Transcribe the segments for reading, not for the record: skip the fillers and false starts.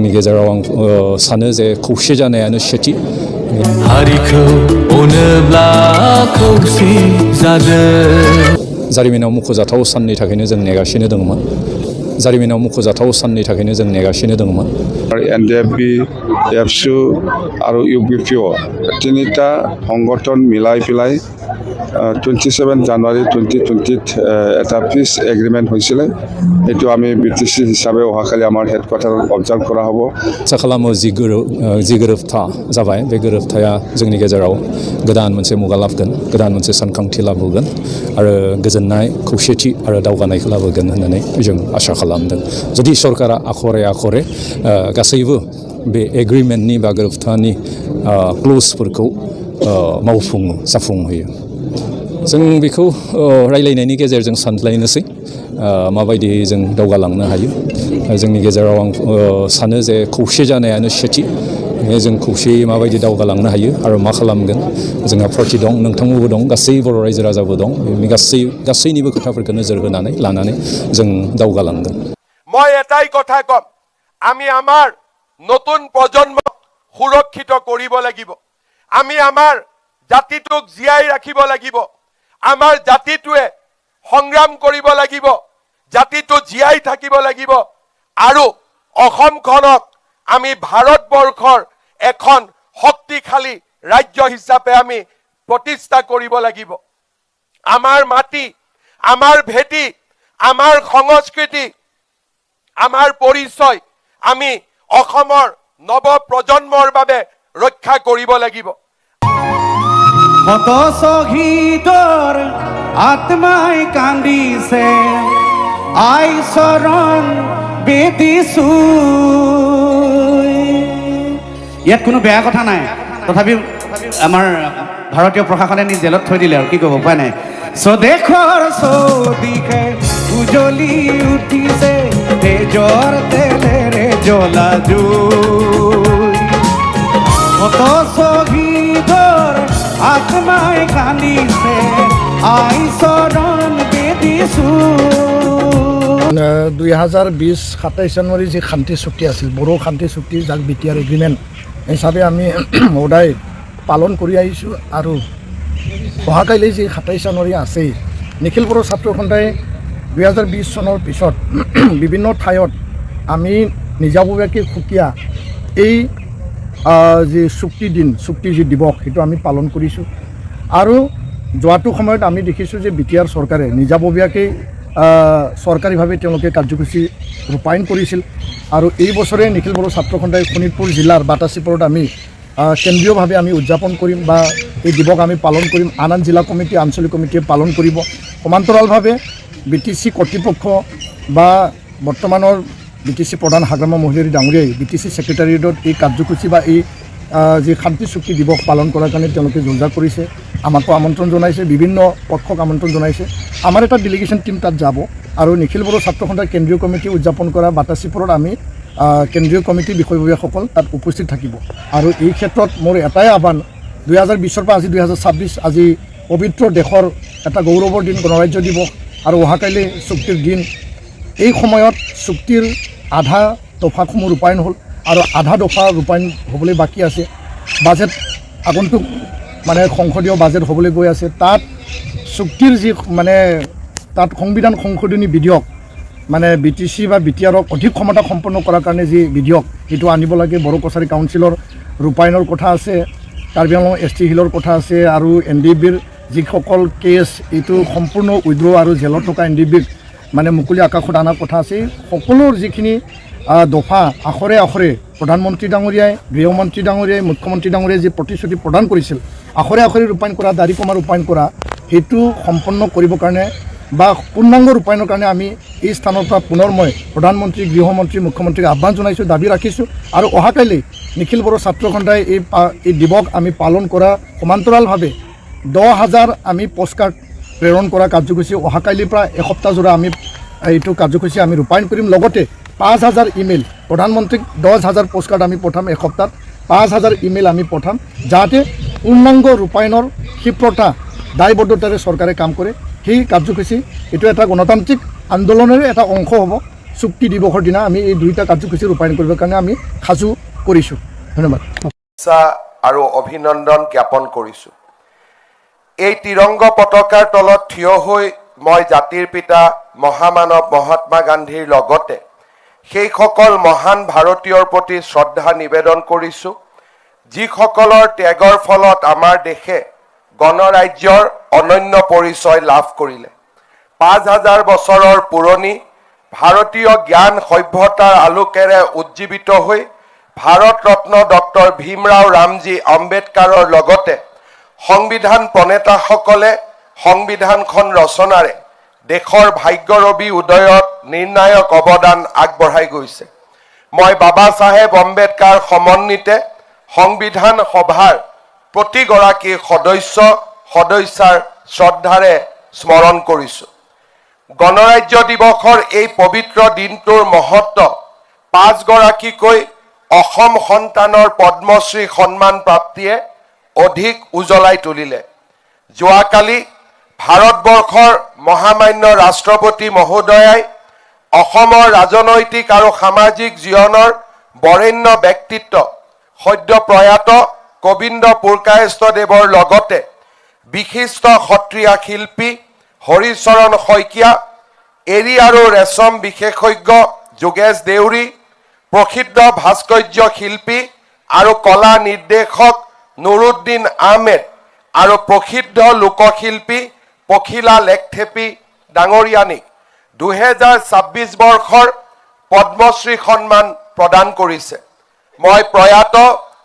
जोंनि गेजेराव आं सानो जे खौसे जानायानो सेथि हारिखौ अनोब्ला खौसे जादों। जारिमिनाव मुख'जाथाव साननि थाखायनो जों नेगासिनो दंमोन। जारिमिनाव मुख'जाथाव साननि थाखायनो जों नेगासिनो दंमोन। NDFB, एबसु आरो UPPO তিনিটা সংগঠন মিলাই পেলাই 27 জানুৱাৰী 2020 এটা পিচ এগ্ৰিমেণ্ট হৈছিলে। এইটো আমি BTC হিচাপে অহাকালি আমাৰ হেডকোৱাৰ্টাৰত অবজাৰ্ভ কৰা হ'ব। आसा खालामो जि गोरोबथा जाबाय बे गोरोबथाया जोंनि गेजेराव गोदान मोनसे मुगा लाबोगोन, गोदान मोनसे सानखांथि लाबोगोन आरो गोजोननाय, खौसेथि आरो दावगानायखौ लाबोगोन होननानै जों आसा खालामदों। जुदि सरकारा आखरे गासैबो बे एग्रिमेन्टनि बा गोरोबथानि क्ल'जफोरखौ मावफुङो, जाफुंहोयो। जों बेखौ रायलायनायनि गेजेरजों सानज्लायनोसै माबायदि जों दावगालांनो हायो। जोंनि गेजेराव आं सानो जे खौसे जानायानो सेथि। जों खौसेयै माबायदि दावगालांनो हायो आरो मा खालामगोन। जोंहा पार्टि दं, नोंथांमोनबो दं, गासै बर' रायजो राजाबो दं। गासैनिबो खोथाफोरखौ नोजोर लानानै जों दावगालांगोन। মই এটাই কথা কম, আমি আমাৰ নতুন প্ৰজন্মক সুৰক্ষিত কৰিব লাগিব। আমি আমাৰ জাতিটোক জীয়াই ৰাখিব লাগিব। আমাৰ জাতিটোৱে সংগ্ৰাম কৰিব লাগিব। জাতিটো জীয়াই থাকিব লাগিব আৰু অসমখনক আমি ভাৰতবৰ্ষৰ এখন শক্তিশালী ৰাজ্য হিচাপে আমি প্ৰতিষ্ঠা কৰিব লাগিব। আমাৰ মাটি, আমাৰ ভেটি, আমাৰ সংস্কৃতি, আমাৰ পৰিচয় আমি অসমৰ নৱ প্ৰজন্মৰ বাবে ৰক্ষা কৰিব লাগিব। কত শহীদৰ আত্মাই কান্দিছে, আই চৰণ বেদিছো। ইয়াত কোনো বেয়া কথা নাই, তথাপিও আমাৰ ভাৰতীয় প্ৰশাসনে নি জেলত থৈ দিলে আৰু কি ক'ব, উপায় নাই। স্বদেশৰ চৌদিশে উজলি উঠিছে তেজৰ তেলেৰে জ্বলা জুই। কত শহীদৰ আত্মাই কান্দিছে, আই চৰণ বেদিছো। 2020 27 জানুৱাৰী যি শান্তি চুক্তি আছিল, বড়ো শান্তি চুক্তি, যাক BTR এগ্ৰিমেণ্ট হিচাপে আমি সদায় পালন কৰি আহিছোঁ। আৰু অহাকাইলৈ যি 27 জানুৱাৰী আছেই, নিখিল বড়ো ছাত্ৰ সন্থাই 2020 চনৰ পিছত বিভিন্ন ঠাইত আমি নিজাববীয়াকৈ সুকীয়া এই যি চুক্তিৰ যি দিৱস, সেইটো আমি পালন কৰিছোঁ। আৰু যোৱাটো সময়ত আমি দেখিছোঁ যে BTR চৰকাৰে নিজাববীয়াকৈ চৰকাৰীভাৱে তেওঁলোকে কাৰ্যসূচী ৰূপায়ণ কৰিছিল। আৰু এই বছৰে নিখিল বড়ো ছাত্ৰ সন্থাই শোণিতপুৰ জিলাৰ বাটাচীপুৰত আমি কেন্দ্ৰীয়ভাৱে আমি উদযাপন কৰিম বা এই দিৱস আমি পালন কৰিম। আন জিলা কমিটি, আঞ্চলিক কমিটিয়ে পালন কৰিব। সমান্তৰালভাৱে BTC কৰ্তৃপক্ষ বা বৰ্তমানৰ BTC প্ৰধান হাগ্ৰামা মহিলাৰী ডাঙৰীয়াই BTC ছেক্ৰেটাৰিয়েটত এই কাৰ্যসূচী বা এই যি শান্তি চুক্তি দিৱস পালন কৰাৰ কাৰণে তেওঁলোকে যোজনা কৰিছে। আমাকো আমন্ত্ৰণ জনাইছে, বিভিন্ন পক্ষক আমন্ত্ৰণ জনাইছে। আমাৰ এটা ডেলিগেশ্যন টীম তাত যাব আৰু নিখিল বড়ো ছাত্ৰ সন্থাৰ কেন্দ্ৰীয় কমিটি উদযাপন কৰা বাটাচীপুৰত আমি কেন্দ্ৰীয় কমিটিৰ বিষয়ববীয়াসকল তাত উপস্থিত থাকিব। আৰু এই ক্ষেত্ৰত মোৰ এটাই আহ্বান, 2020 পৰা আজি 2026, আজি পবিত্ৰ দেশৰ এটা গৌৰৱৰ দিন, গণৰাজ্য দিৱস আৰু অহাকাইলৈ চুক্তিৰ দিন। এই সময়ত চুক্তিৰ আধা দফাসমূহ ৰূপায়ণ হ'ল আৰু আধা দফা ৰূপায়ণ হ'বলৈ বাকী আছে। বাজেট আগন্তুক সংসদীয় বাজেট হ'বলৈ গৈ আছে। তাত চুক্তিৰ যি তাত সংবিধান সংশোধনী বিধেয়ক BTC বা BTRক অধিক ক্ষমতা সম্পন্ন কৰাৰ কাৰণে যি বিধেয়ক, সেইটো আনিব লাগে। বড়ো কছাৰী কাউন্সিলৰ ৰূপায়ণৰ কথা আছে, কাৰ্বি আংলং ST হিলৰ কথা আছে আৰু NDFBৰ যিসকল কেছ, এইটো সম্পূৰ্ণ উইড্ৰ আৰু জেলত থকা NDFBক মুকলি আকাশত অনাৰ কথা আছে। সকলোৰ যিখিনি দফা আখৰে প্ৰধানমন্ত্ৰী ডাঙৰীয়াই, গৃহমন্ত্ৰী ডাঙৰীয়াই, মুখ্যমন্ত্ৰী ডাঙৰীয়াই যি প্ৰতিশ্ৰুতি প্ৰদান কৰিছিল, আখৰে ৰূপায়ণ কৰা, দাড়িকমা ৰূপায়ণ কৰা, সেইটো সম্পন্ন কৰিবৰ কাৰণে বা পূৰ্ণাংগ ৰূপায়ণৰ কাৰণে আমি এই স্থানৰ পৰা পুনৰ মই প্ৰধানমন্ত্ৰী, গৃহমন্ত্ৰী, মুখ্যমন্ত্ৰীক আহ্বান জনাইছোঁ, দাবী ৰাখিছোঁ। আৰু অহাকাইলৈ নিখিল বড়ো ছাত্ৰ সন্থাই এই দিৱস আমি পালন কৰা সমান্তৰালভাৱে 10,000 আমি পষ্টকাৰ্ড প্ৰেৰণ কৰা কাৰ্যসূচী অহাকাইলৈৰ পৰা এসপ্তাহজোৰা আমি এইটো কাৰ্যসূচী আমি ৰূপায়ণ কৰিম। লগতে 5,000 ইমেইল, প্ৰধানমন্ত্ৰীক 10,000 পষ্টকাৰ্ড আমি পঠাম এসপ্তাহত, 5,000 ইমেইল আমি পঠাম, যাতে পূৰ্ণাংগ ৰূপায়ণৰ ক্ষিপ্ৰতা, দায়বদ্ধতাৰে চৰকাৰে কাম কৰে। সেই কাৰ্যসূচী এইটো এটা গণতান্ত্ৰিক আন্দোলনৰে এটা অংশ হ'ব। চুক্তি দিৱসৰ দিনা আমি এই দুইটা কাৰ্যসূচী ৰূপায়ণ কৰিবৰ কাৰণে আমি সাজু কৰিছোঁ। ধন্যবাদ। আৰু অভিনন্দন জ্ঞাপন কৰিছোঁ। এই ত্ৰিৰংগ পতাকাৰ তলত থিয় হৈ মই জাতিৰ পিতা মহামানৱ মহাত্মা গান্ধীৰ লগতে সেইসকল মহান ভাৰতীয়ৰ প্ৰতি শ্ৰদ্ধা নিবেদন কৰিছোঁ, যিসকলৰ ত্যাগৰ ফলত আমাৰ দেশে গণৰাজ্যৰ অনন্য পৰিচয় লাভ কৰিলে। 5000 বছৰৰ পুৰণি ভাৰতীয় জ্ঞান সভ্যতাৰ আলোকেৰে উজ্জীৱিত হৈ ভাৰত ৰত্ন ডক্টৰ ভীমৰাও ৰামজী আম্বেদকাৰৰ লগতে সংবিধান প্ৰণেতাসকলে সংবিধানখন ৰচনাৰে দেশৰ ভাগ্যৰবী উদয়ত নিৰ্ণায়ক অৱদান আগবঢ়াই গৈছে। মই বাবা চাহেব আম্বেদকাৰ সমন্বিতে সংবিধান সভাৰ প্ৰতিগৰাকী সদস্যাৰ শ্ৰদ্ধাৰে স্মৰণ কৰিছোঁ। গণৰাজ্য দিৱসৰ এই পবিত্ৰ দিনটোৰ মহত্ব 5 গৰাকীকৈ অসম সন্তানৰ পদ্মশ্ৰী সন্মান প্ৰাপ্তিয়ে অধিক উজ্বলাই তুলিলে। যোৱাকালি ভাৰতবৰ্ষৰ মহামান্য ৰাষ্ট্ৰপতি মহোদয়াই অসমৰ ৰাজনৈতিক আৰু সামাজিক জীৱনৰ বৰেণ্য ব্যক্তিত্ব সদ্য প্ৰয়াত গোবিন্দ পুৰকায়স্থদেৱৰ লগতে বিশিষ্ট সত্ৰীয়া শিল্পী হৰিচৰণ শইকীয়া, এৰী আৰু ৰেচম বিশেষজ্ঞ যোগেশ দেউৰী, প্ৰসিদ্ধ ভাস্কৰ্য শিল্পী আৰু কলা নিৰ্দেশক নুৰুদ্দিন আহমেদ আৰু প্ৰসিদ্ধ লোকশিল্পী পখিলা লেকথেপী ডাঙৰীয়ানীক 2026 বৰ্ষৰ পদ্মশ্ৰী সন্মান প্ৰদান কৰিছে। মই প্ৰয়াত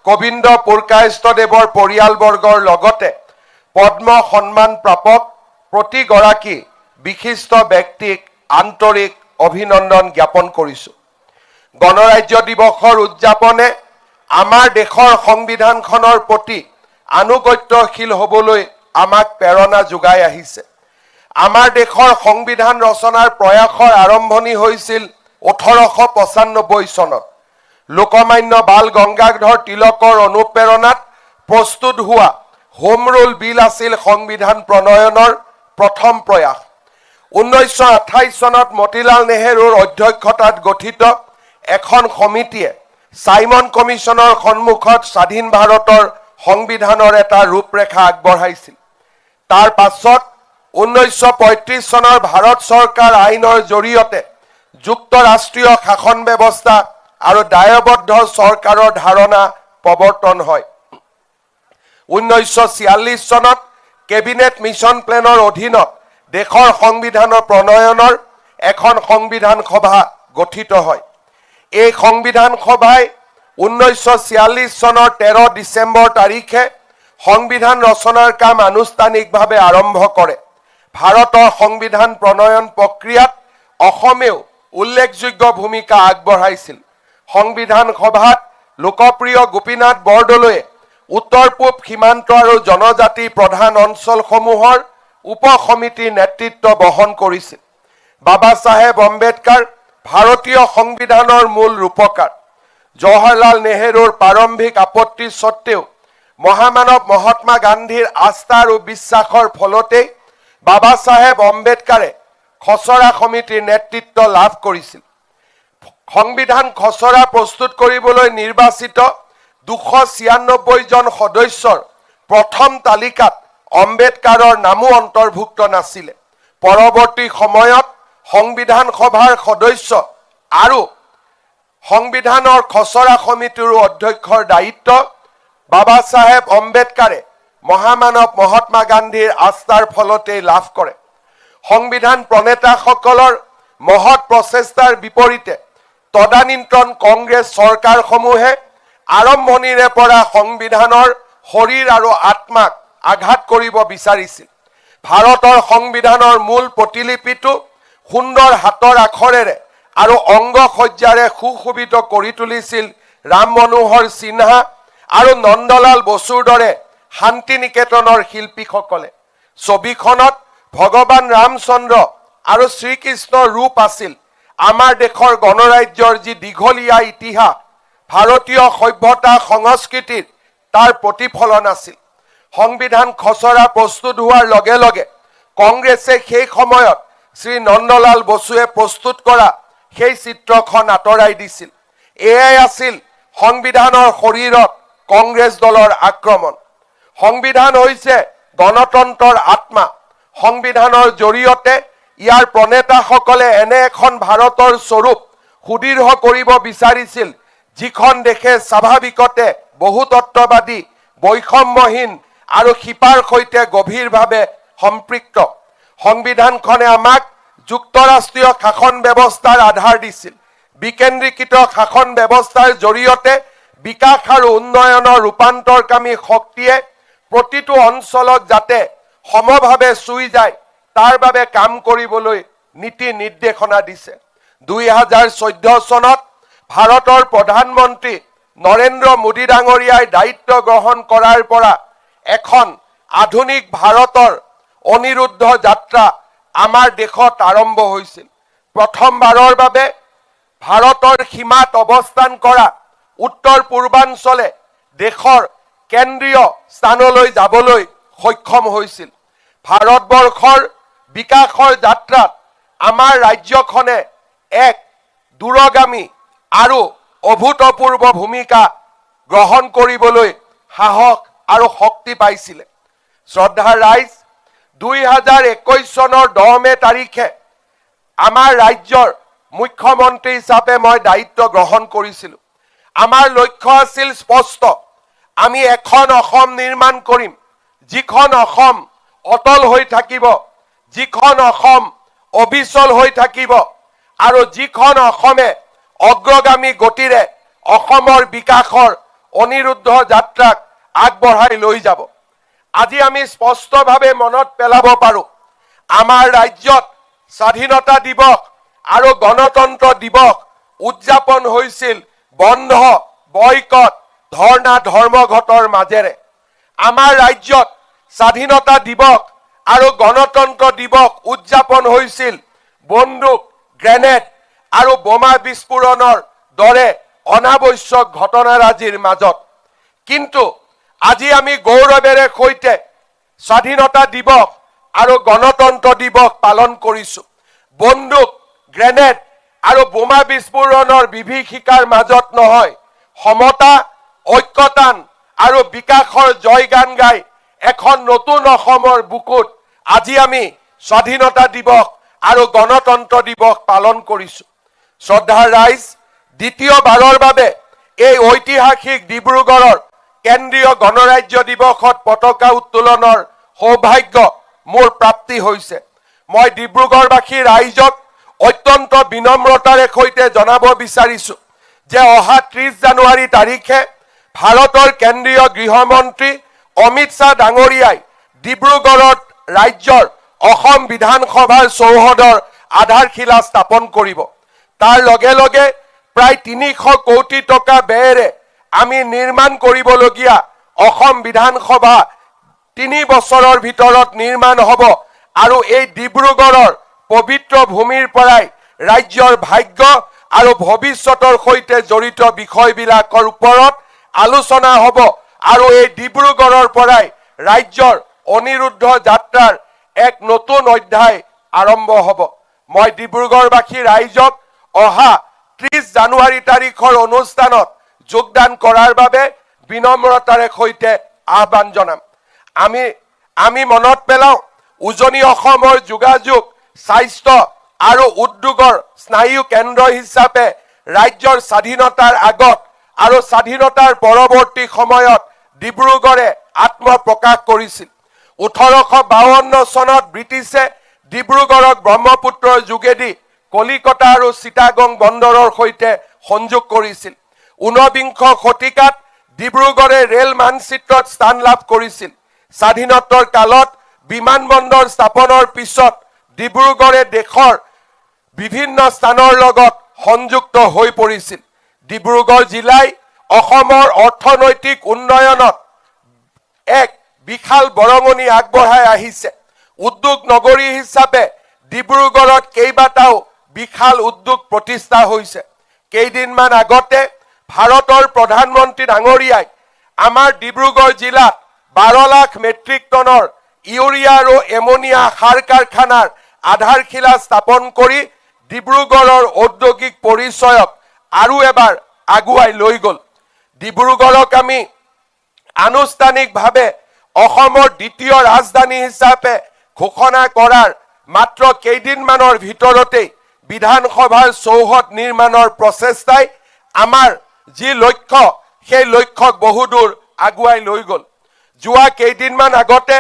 গোবিন্দ পুৰকায়স্থদেৱৰ পৰিয়ালবৰ্গৰ লগতে পদ্ম সন্মান প্ৰাপক প্ৰতিগৰাকী বিশিষ্ট ব্যক্তিক আন্তৰিক অভিনন্দন জ্ঞাপন কৰিছোঁ। গণৰাজ্য দিৱসৰ উদযাপনে আমাৰ দেশৰ সংবিধানখনৰ প্ৰতি আনুগত্যশীল হ'বলৈ আমাক প্ৰেৰণা যোগাই আহিছে। আমাৰ দেশৰ সংবিধান ৰচনাৰ প্ৰয়াসৰ আৰম্ভণি হৈছিল 1895 চনত। লোকমান্য বাল গংগাধৰ তিলকৰ অনুপ্ৰেৰণাত প্ৰস্তুত হোৱা হোম ৰুল বিল আছিল সংবিধান প্ৰণয়নৰ প্ৰথম প্ৰয়াস। 1928 চনত মতিলাল নেহেৰুৰ অধ্যক্ষতাত গঠিত এখন সমিতিয়ে চাইমন কমিশ্যনৰ সন্মুখত স্বাধীন ভাৰতৰ সংবিধানৰ এটা ৰূপৰেখা আগবঢ়াইছিল। তাৰ পাছত 1935 চনৰ ভাৰত চৰকাৰ আইনৰ জৰিয়তে যুক্তৰাষ্ট্ৰীয় শাসন ব্যৱস্থা আৰু দায়বদ্ধ চৰকাৰৰ ধাৰণা প্ৰৱৰ্তন হয়। 1946 চনত কেবিনেট মিছন প্লেনৰ অধীনত দেশৰ সংবিধানৰ প্ৰণয়নৰ এখন সংবিধান সভা গঠিত হয়। এই সংবিধান সভাই 1946 চনৰ 13 ডিচেম্বৰ তাৰিখে সংবিধান ৰচনাৰ কাম আনুষ্ঠানিকভাৱে আৰম্ভ কৰে। ভাৰতৰ সংবিধান প্ৰণয়ন প্ৰক্ৰিয়াত অসমেও উল্লেখযোগ্য ভূমিকা আগবঢ়াইছিল। সংবিধান সভাত লোকপ্ৰিয় গোপীনাথ বৰদলৈয়ে উত্তৰ পূব সীমান্ত আৰু জনজাতি প্ৰধান অঞ্চলসমূহৰ উপ সমিতিৰ নেতৃত্ব বহন কৰিছিল। বাবা চাহেব আম্বেদকাৰ ভাৰতীয় সংবিধানৰ মূল ৰূপকাৰ। জৱাহৰলাল নেহেৰুৰ প্ৰাৰম্ভিক আপত্তি সত্ত্বেও মহামানৱ মহাত্মা গান্ধীৰ আস্থা আৰু বিশ্বাসৰ ফলতেই বাবা চাহেব আম্বেদকাৰে খচৰা সমিতিৰ নেতৃত্ব লাভ কৰিছিল। সংবিধান খচৰা প্ৰস্তুত কৰিবলৈ নিৰ্বাচিত 296 জন সদস্যৰ প্ৰথম তালিকাত আম্বেদকাৰৰ নামো অন্তৰ্ভুক্ত নাছিলে। পৰৱৰ্তী সময়ত সংবিধান সভাৰ সদস্য আৰু সংবিধানৰ খচৰা সমিতিৰ অধ্যক্ষৰ দায়িত্ব বাবা চাহেব আম্বেদকাৰে মহামানৱ মহাত্মা গান্ধীৰ আস্থাৰ ফলতেই লাভ কৰে। সংবিধান প্ৰণেতাসকলৰ মহৎ প্ৰচেষ্টাৰ বিপৰীতে তদানীন্তন কংগ্ৰেছ চৰকাৰসমূহে আৰম্ভণিৰে পৰা সংবিধানৰ শৰীৰ আৰু আত্মাক আঘাত কৰিব বিচাৰিছিল। ভাৰতৰ সংবিধানৰ মূল প্ৰতিলিপিটো সুন্দৰ হাতৰ আখৰেৰে আৰু অংগ সজ্জাৰে সুশোভিত কৰি তুলিছিল ৰাম মনোহৰ সিনহা আৰু নন্দলাল বসুৰ দৰে শান্তি নিকেতনৰ শিল্পীসকলে। ছবিখনত ভগৱান ৰামচন্দ্ৰ আৰু শ্ৰীকৃষ্ণৰ ৰূপ আছিল। আমাৰ দেশৰ গণৰাজ্যৰ যি দীঘলীয়া ইতিহাস, ভাৰতীয় সভ্যতা সংস্কৃতিৰ তাৰ প্ৰতিফলন আছিল। সংবিধান খচৰা প্ৰস্তুত হোৱাৰ লগে লগে কংগ্ৰেছে সেই সময়ত শ্ৰী নন্দলাল বসুৱে প্ৰস্তুত কৰা সেই চিত্ৰখন আঁতৰাই দিছিল। এয়াই আছিল সংবিধানৰ শৰীৰত কংগ্ৰেছ দলৰ আক্ৰমণ। সংবিধান হৈছে গণতন্ত্ৰৰ আত্মা। সংবিধানৰ জৰিয়তে ইয়াৰ প্ৰণেতাসকলে এনে এখন ভাৰতৰ স্বৰূপ সুদৃঢ় কৰিব বিচাৰিছিল, যিখন দেশে স্বাভাৱিকতে বহুতত্ববাদী, বৈষম্যহীন আৰু শিপাৰ সৈতে গভীৰভাৱে সম্পৃক্ত। সংবিধানখনে আমাক যুক্তৰাষ্ট্ৰীয় শাসন ব্যৱস্থাৰ আধাৰ দিছিল। বিকেন্দ্ৰীকৃত শাসন ব্যৱস্থাৰ জৰিয়তে বিকাশ আৰু উন্নয়নৰ ৰূপান্তৰকামী শক্তিয়ে প্ৰতিটো অঞ্চলক যাতে সমভাৱে চুই যায় তাৰ বাবে কাম কৰিবলৈ নীতি নিৰ্দেশনা দিছে। 2014 চনত ভাৰতৰ প্ৰধানমন্ত্ৰী নৰেন্দ্ৰ মোদী ডাঙৰীয়াই দায়িত্ব গ্ৰহণ কৰাৰ পৰা এখন আধুনিক ভাৰতৰ অনিৰুদ্ধ যাত্ৰা আমাৰ দেশত আৰম্ভ হৈছিল। প্ৰথমবাৰৰ বাবে ভাৰতৰ সীমাত অৱস্থান কৰা উত্তৰ পূৰ্বাঞ্চলে দেশৰ কেন্দ্ৰীয় স্থানলৈ যাবলৈ সক্ষম হৈছিল। ভাৰতবৰ্ষৰ বিকাশৰ যাত্ৰাত আমাৰ ৰাজ্যখনে এক দূৰগামী আৰু অভূতপূৰ্ব ভূমিকা গ্ৰহণ কৰিবলৈ সাহস আৰু শক্তি পাইছিলে। শ্ৰদ্ধাৰ ৰাইজ, 2021 চনৰ 10 মে তাৰিখে আমাৰ ৰাজ্যৰ মুখ্যমন্ত্ৰী হিচাপে মই দায়িত্ব গ্ৰহণ কৰিছিলোঁ। আমাৰ লক্ষ্য আছিল স্পষ্ট। আমি এখন অসম নিৰ্মাণ কৰিম, যিখন অসম অটল হৈ থাকিব, যিখন অসম অবিচল হৈ থাকিব আৰু যিখন অসমে অগ্ৰগামী গতিৰে অসমৰ বিকাশৰ অনিৰুদ্ধ যাত্ৰাক আগবঢ়াই লৈ যাব। আজি আমি স্পষ্টভাৱে মনত পেলাব পাৰোঁ, আমাৰ ৰাজ্যত স্বাধীনতা দিৱস আৰু গণতন্ত্ৰ দিৱস উদযাপন হৈছিল বন্ধ, বয়কট, ধৰ্ণা, ধৰ্মঘটৰ মাজেৰে। আমাৰ ৰাজ্যত স্বাধীনতা দিৱস আৰু গণতন্ত্ৰ দিৱস উদযাপন হৈছিল বন্দুক, গ্ৰেনেড আৰু বোমা বিস্ফোৰণৰ দৰে অনাৱশ্যক ঘটনাৰাজিৰ মাজত। কিন্তু আজি আমি গৌৰৱেৰে সৈতে স্বাধীনতা দিৱস আৰু গণতন্ত্ৰ দিৱস পালন কৰিছোঁ। বন্দুক, গ্ৰেনেড আৰু বোমা বিস্ফোৰণৰ বিভীষিকাৰ মাজত নহয়, সমতা, ঐক্যতান আৰু বিকাশৰ জয়গান গাই এখন নতুন অসমৰ বুকুত আজি আমি স্বাধীনতা দিৱস আৰু গণতন্ত্ৰ দিৱস পালন কৰিছোঁ। শ্ৰদ্ধাৰ ৰাইজ, দ্বিতীয়বাৰৰ বাবে এই ঐতিহাসিক ডিব্ৰুগড়ৰ কেন্দ্ৰীয় গণৰাজ্য দিৱসত পতাকা উত্তোলনৰ সৌভাগ্য মোৰ প্ৰাপ্তি হৈছে। মই ডিব্ৰুগড়বাসী ৰাইজক অত্যন্ত বিনম্ৰতাৰে সৈতে জনাব বিচাৰিছোঁ যে অহা 30 জানুৱাৰী তাৰিখে ভাৰতৰ কেন্দ্ৰীয় গৃহমন্ত্ৰী অমিত শ্বাহ ডাঙৰীয়াই ডিব্ৰুগড়ত ৰাজ্যৰ অসম বিধানসভাৰ চৌহদৰ আধাৰশিলা স্থাপন কৰিব। তাৰ লগে লগে প্ৰায় 300 কোটি টকা ব্যয়েৰে আমি নিৰ্মাণ কৰিবলগীয়া অসম বিধানসভা 3 বছৰৰ ভিতৰত নিৰ্মাণ হ'ব আৰু এই ডিব্ৰুগড়ৰ পবিত্ৰ ভূমিৰ পৰাই ৰাজ্যৰ ভাগ্য আৰু ভৱিষ্যতৰ সৈতে জড়িত বিষয়বিলাকৰ ওপৰত আলোচনা হ'ব আৰু এই ডিব্ৰুগড়ৰ পৰাই ৰাজ্যৰ অনিৰুদ্ধ যাত্ৰাৰ এক নতুন অধ্যায় আৰম্ভ হ'ব। মই ডিব্ৰুগড়বাসী ৰাইজক অহা 30 জানুৱাৰী তাৰিখৰ অনুষ্ঠানত যোগদান কৰাৰ বাবে বিনম্ৰতাৰে সৈতে আহ্বান জনাম। আমি মনত পেলাওঁ, উজনি অসমৰ যোগাযোগ, স্বাস্থ্য আৰু উদ্যোগৰ স্নায়ু কেন্দ্ৰ হিচাপে ৰাজ্যৰ স্বাধীনতাৰ আগত আৰু স্বাধীনতাৰ পৰৱৰ্তী সময়ত ডিব্ৰুগড়ে আত্মপ্ৰকাশ কৰিছিল। 1852 চনত ব্ৰিটিছে ডিব্ৰুগড়ক ব্ৰহ্মপুত্ৰৰ যোগেদি কলিকতা আৰু চিটাগং বন্দৰৰ সৈতে সংযোগ কৰিছিল। 19বিংশ শতিকাত ডিব্ৰুগড়ে ৰেল মানচিত্ৰত স্থান লাভ কৰিছিল। স্বাধীনতাৰ কালত বিমানবন্দৰ স্থাপনৰ পিছত ডিব্ৰুগড়ে দেশৰ বিভিন্ন স্থানৰ লগত সংযুক্ত হৈ পৰিছিল। ডিব্ৰুগড় জিলাই অসমৰ অৰ্থনৈতিক উন্নয়নত এক বিশাল বৰঙণি আগবঢ়াই আহিছে। উদ্যোগ নগৰী হিচাপে ডিব্ৰুগড়ত কেইবাটাও বিশাল উদ্যোগ প্ৰতিষ্ঠা হৈছে। কেইদিনমান আগতে ভাৰতৰ প্ৰধানমন্ত্ৰী ডাঙৰীয়াই আমাৰ ডিব্ৰুগড় জিলাত 12 লাখ মেট্ৰিক টনৰ ইউৰিয়া আৰু এমনিয়া সাৰ কাৰখানাৰ আধাৰশিলা স্থাপন কৰি ডিব্ৰুগড়ৰ ঔদ্যোগিক পৰিচয়ক আৰু এবাৰ আগুৱাই লৈ গ'ল। ডিব্ৰুগড়ক আমি আনুষ্ঠানিকভাৱে অসমৰ দ্বিতীয় ৰাজধানী হিচাপে ঘোষণা কৰাৰ মাত্ৰ কেইদিনমানৰ ভিতৰতেই বিধানসভাৰ চৌহদ নিৰ্মাণৰ প্ৰচেষ্টাই আমাৰ যি লক্ষ্য সেই লক্ষ্যক বহুদূৰ আগুৱাই লৈ গ'ল। যোৱা কেইদিনমান আগতে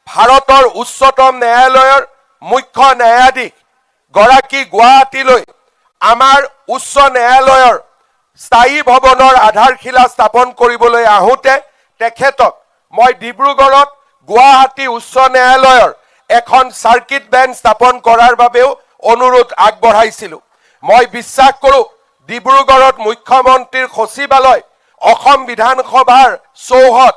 ভাৰতৰ উচ্চতম ন্যায়ালয়ৰ মুখ্য ন্যায়াধীশ গৰাকী গুৱাহাটীলৈ আমাৰ উচ্চ ন্যায়ালয়ৰ স্থায়ী ভৱনৰ আধাৰশিলা স্থাপন কৰিবলৈ আহোঁতে তেখেতক মই ডিব্ৰুগড়ত গুৱাহাটী উচ্চ ন্যায়ালয়ৰ এখন চাৰ্কিট বেঞ্চ স্থাপন কৰাৰ বাবেও অনুৰোধ আগবঢ়াইছিলোঁ। মই বিশ্বাস কৰোঁ ডিব্ৰুগড়ত মুখ্যমন্ত্ৰীৰ সচিবালয়, অসম বিধানসভাৰ চৌহদ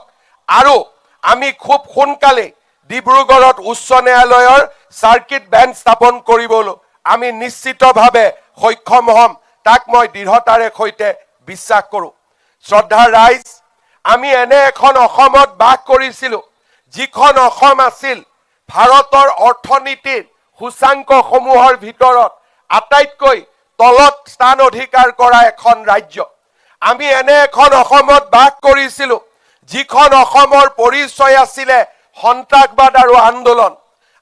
আৰু আমি খুব সোনকালে ডিব্ৰুগড়ত উচ্চ ন্যায়ালয়ৰ চাৰ্কিট বেঞ্চ স্থাপন কৰিবলৈ আমি নিশ্চিতভাৱে সক্ষম হ'ম, তাক মই দৃঢ়তাৰে সৈতে বিশ্বাস কৰোঁ। শ্ৰদ্ধাৰ ৰাইজ, আমি এনে এখন অসমত বাস কৰিছিলোঁ যিখন অসম আছিল ভাৰতৰ অৰ্থনীতিৰ সূচাংকসমূহৰ ভিতৰত আটাইতকৈ তলত স্থান অধিকাৰ কৰা এখন ৰাজ্য। আমি এনে এখন অসমত বাস কৰিছিলোঁ যিখন অসমৰ পৰিচয় আছিলে সন্ত্ৰাসবাদ আৰু আন্দোলন।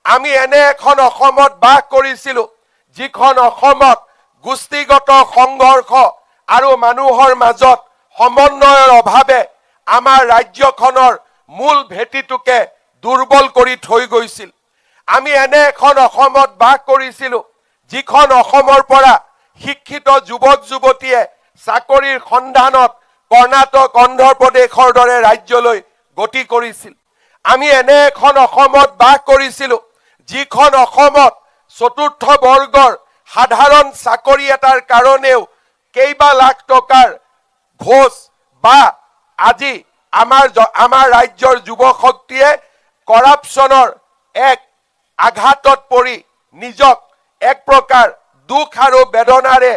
আমি এনে এখন অসমত বাস কৰিছিলোঁ যিখন অসমত গোষ্ঠীগত সংঘৰ্ষ আৰু মানুহৰ মাজত সমন্বয়ৰ অভাৱে আমাৰ ৰাজ্যখনৰ মূল ভেটিটোকে দুৰ্বল কৰি থৈ গৈছিল। আমি এনে এখন অসমত বাস কৰিছিলোঁ যিখন অসমৰ পৰা শিক্ষিত যুৱক যুৱতীয়ে চাকৰিৰ সন্ধানত কৰ্ণাটক, অন্ধ্ৰ প্ৰদেশৰ দৰে ৰাজ্যলৈ গতি কৰিছিল। আমি এনে এখন অসমত বাস কৰিছিলোঁ যিখন অসমত চতুৰ্থ বৰ্গৰ সাধাৰণ চাকৰি এটাৰ কাৰণেও কেইবা লাখ টকাৰ ঘোষ বা আজি আমাৰ ৰাজ্যৰ যুৱ শক্তিয়ে কৰাপশ্যনৰ এক আঘাতত পৰি নিজক এক প্ৰকাৰ দুখ আৰু বেদনাৰে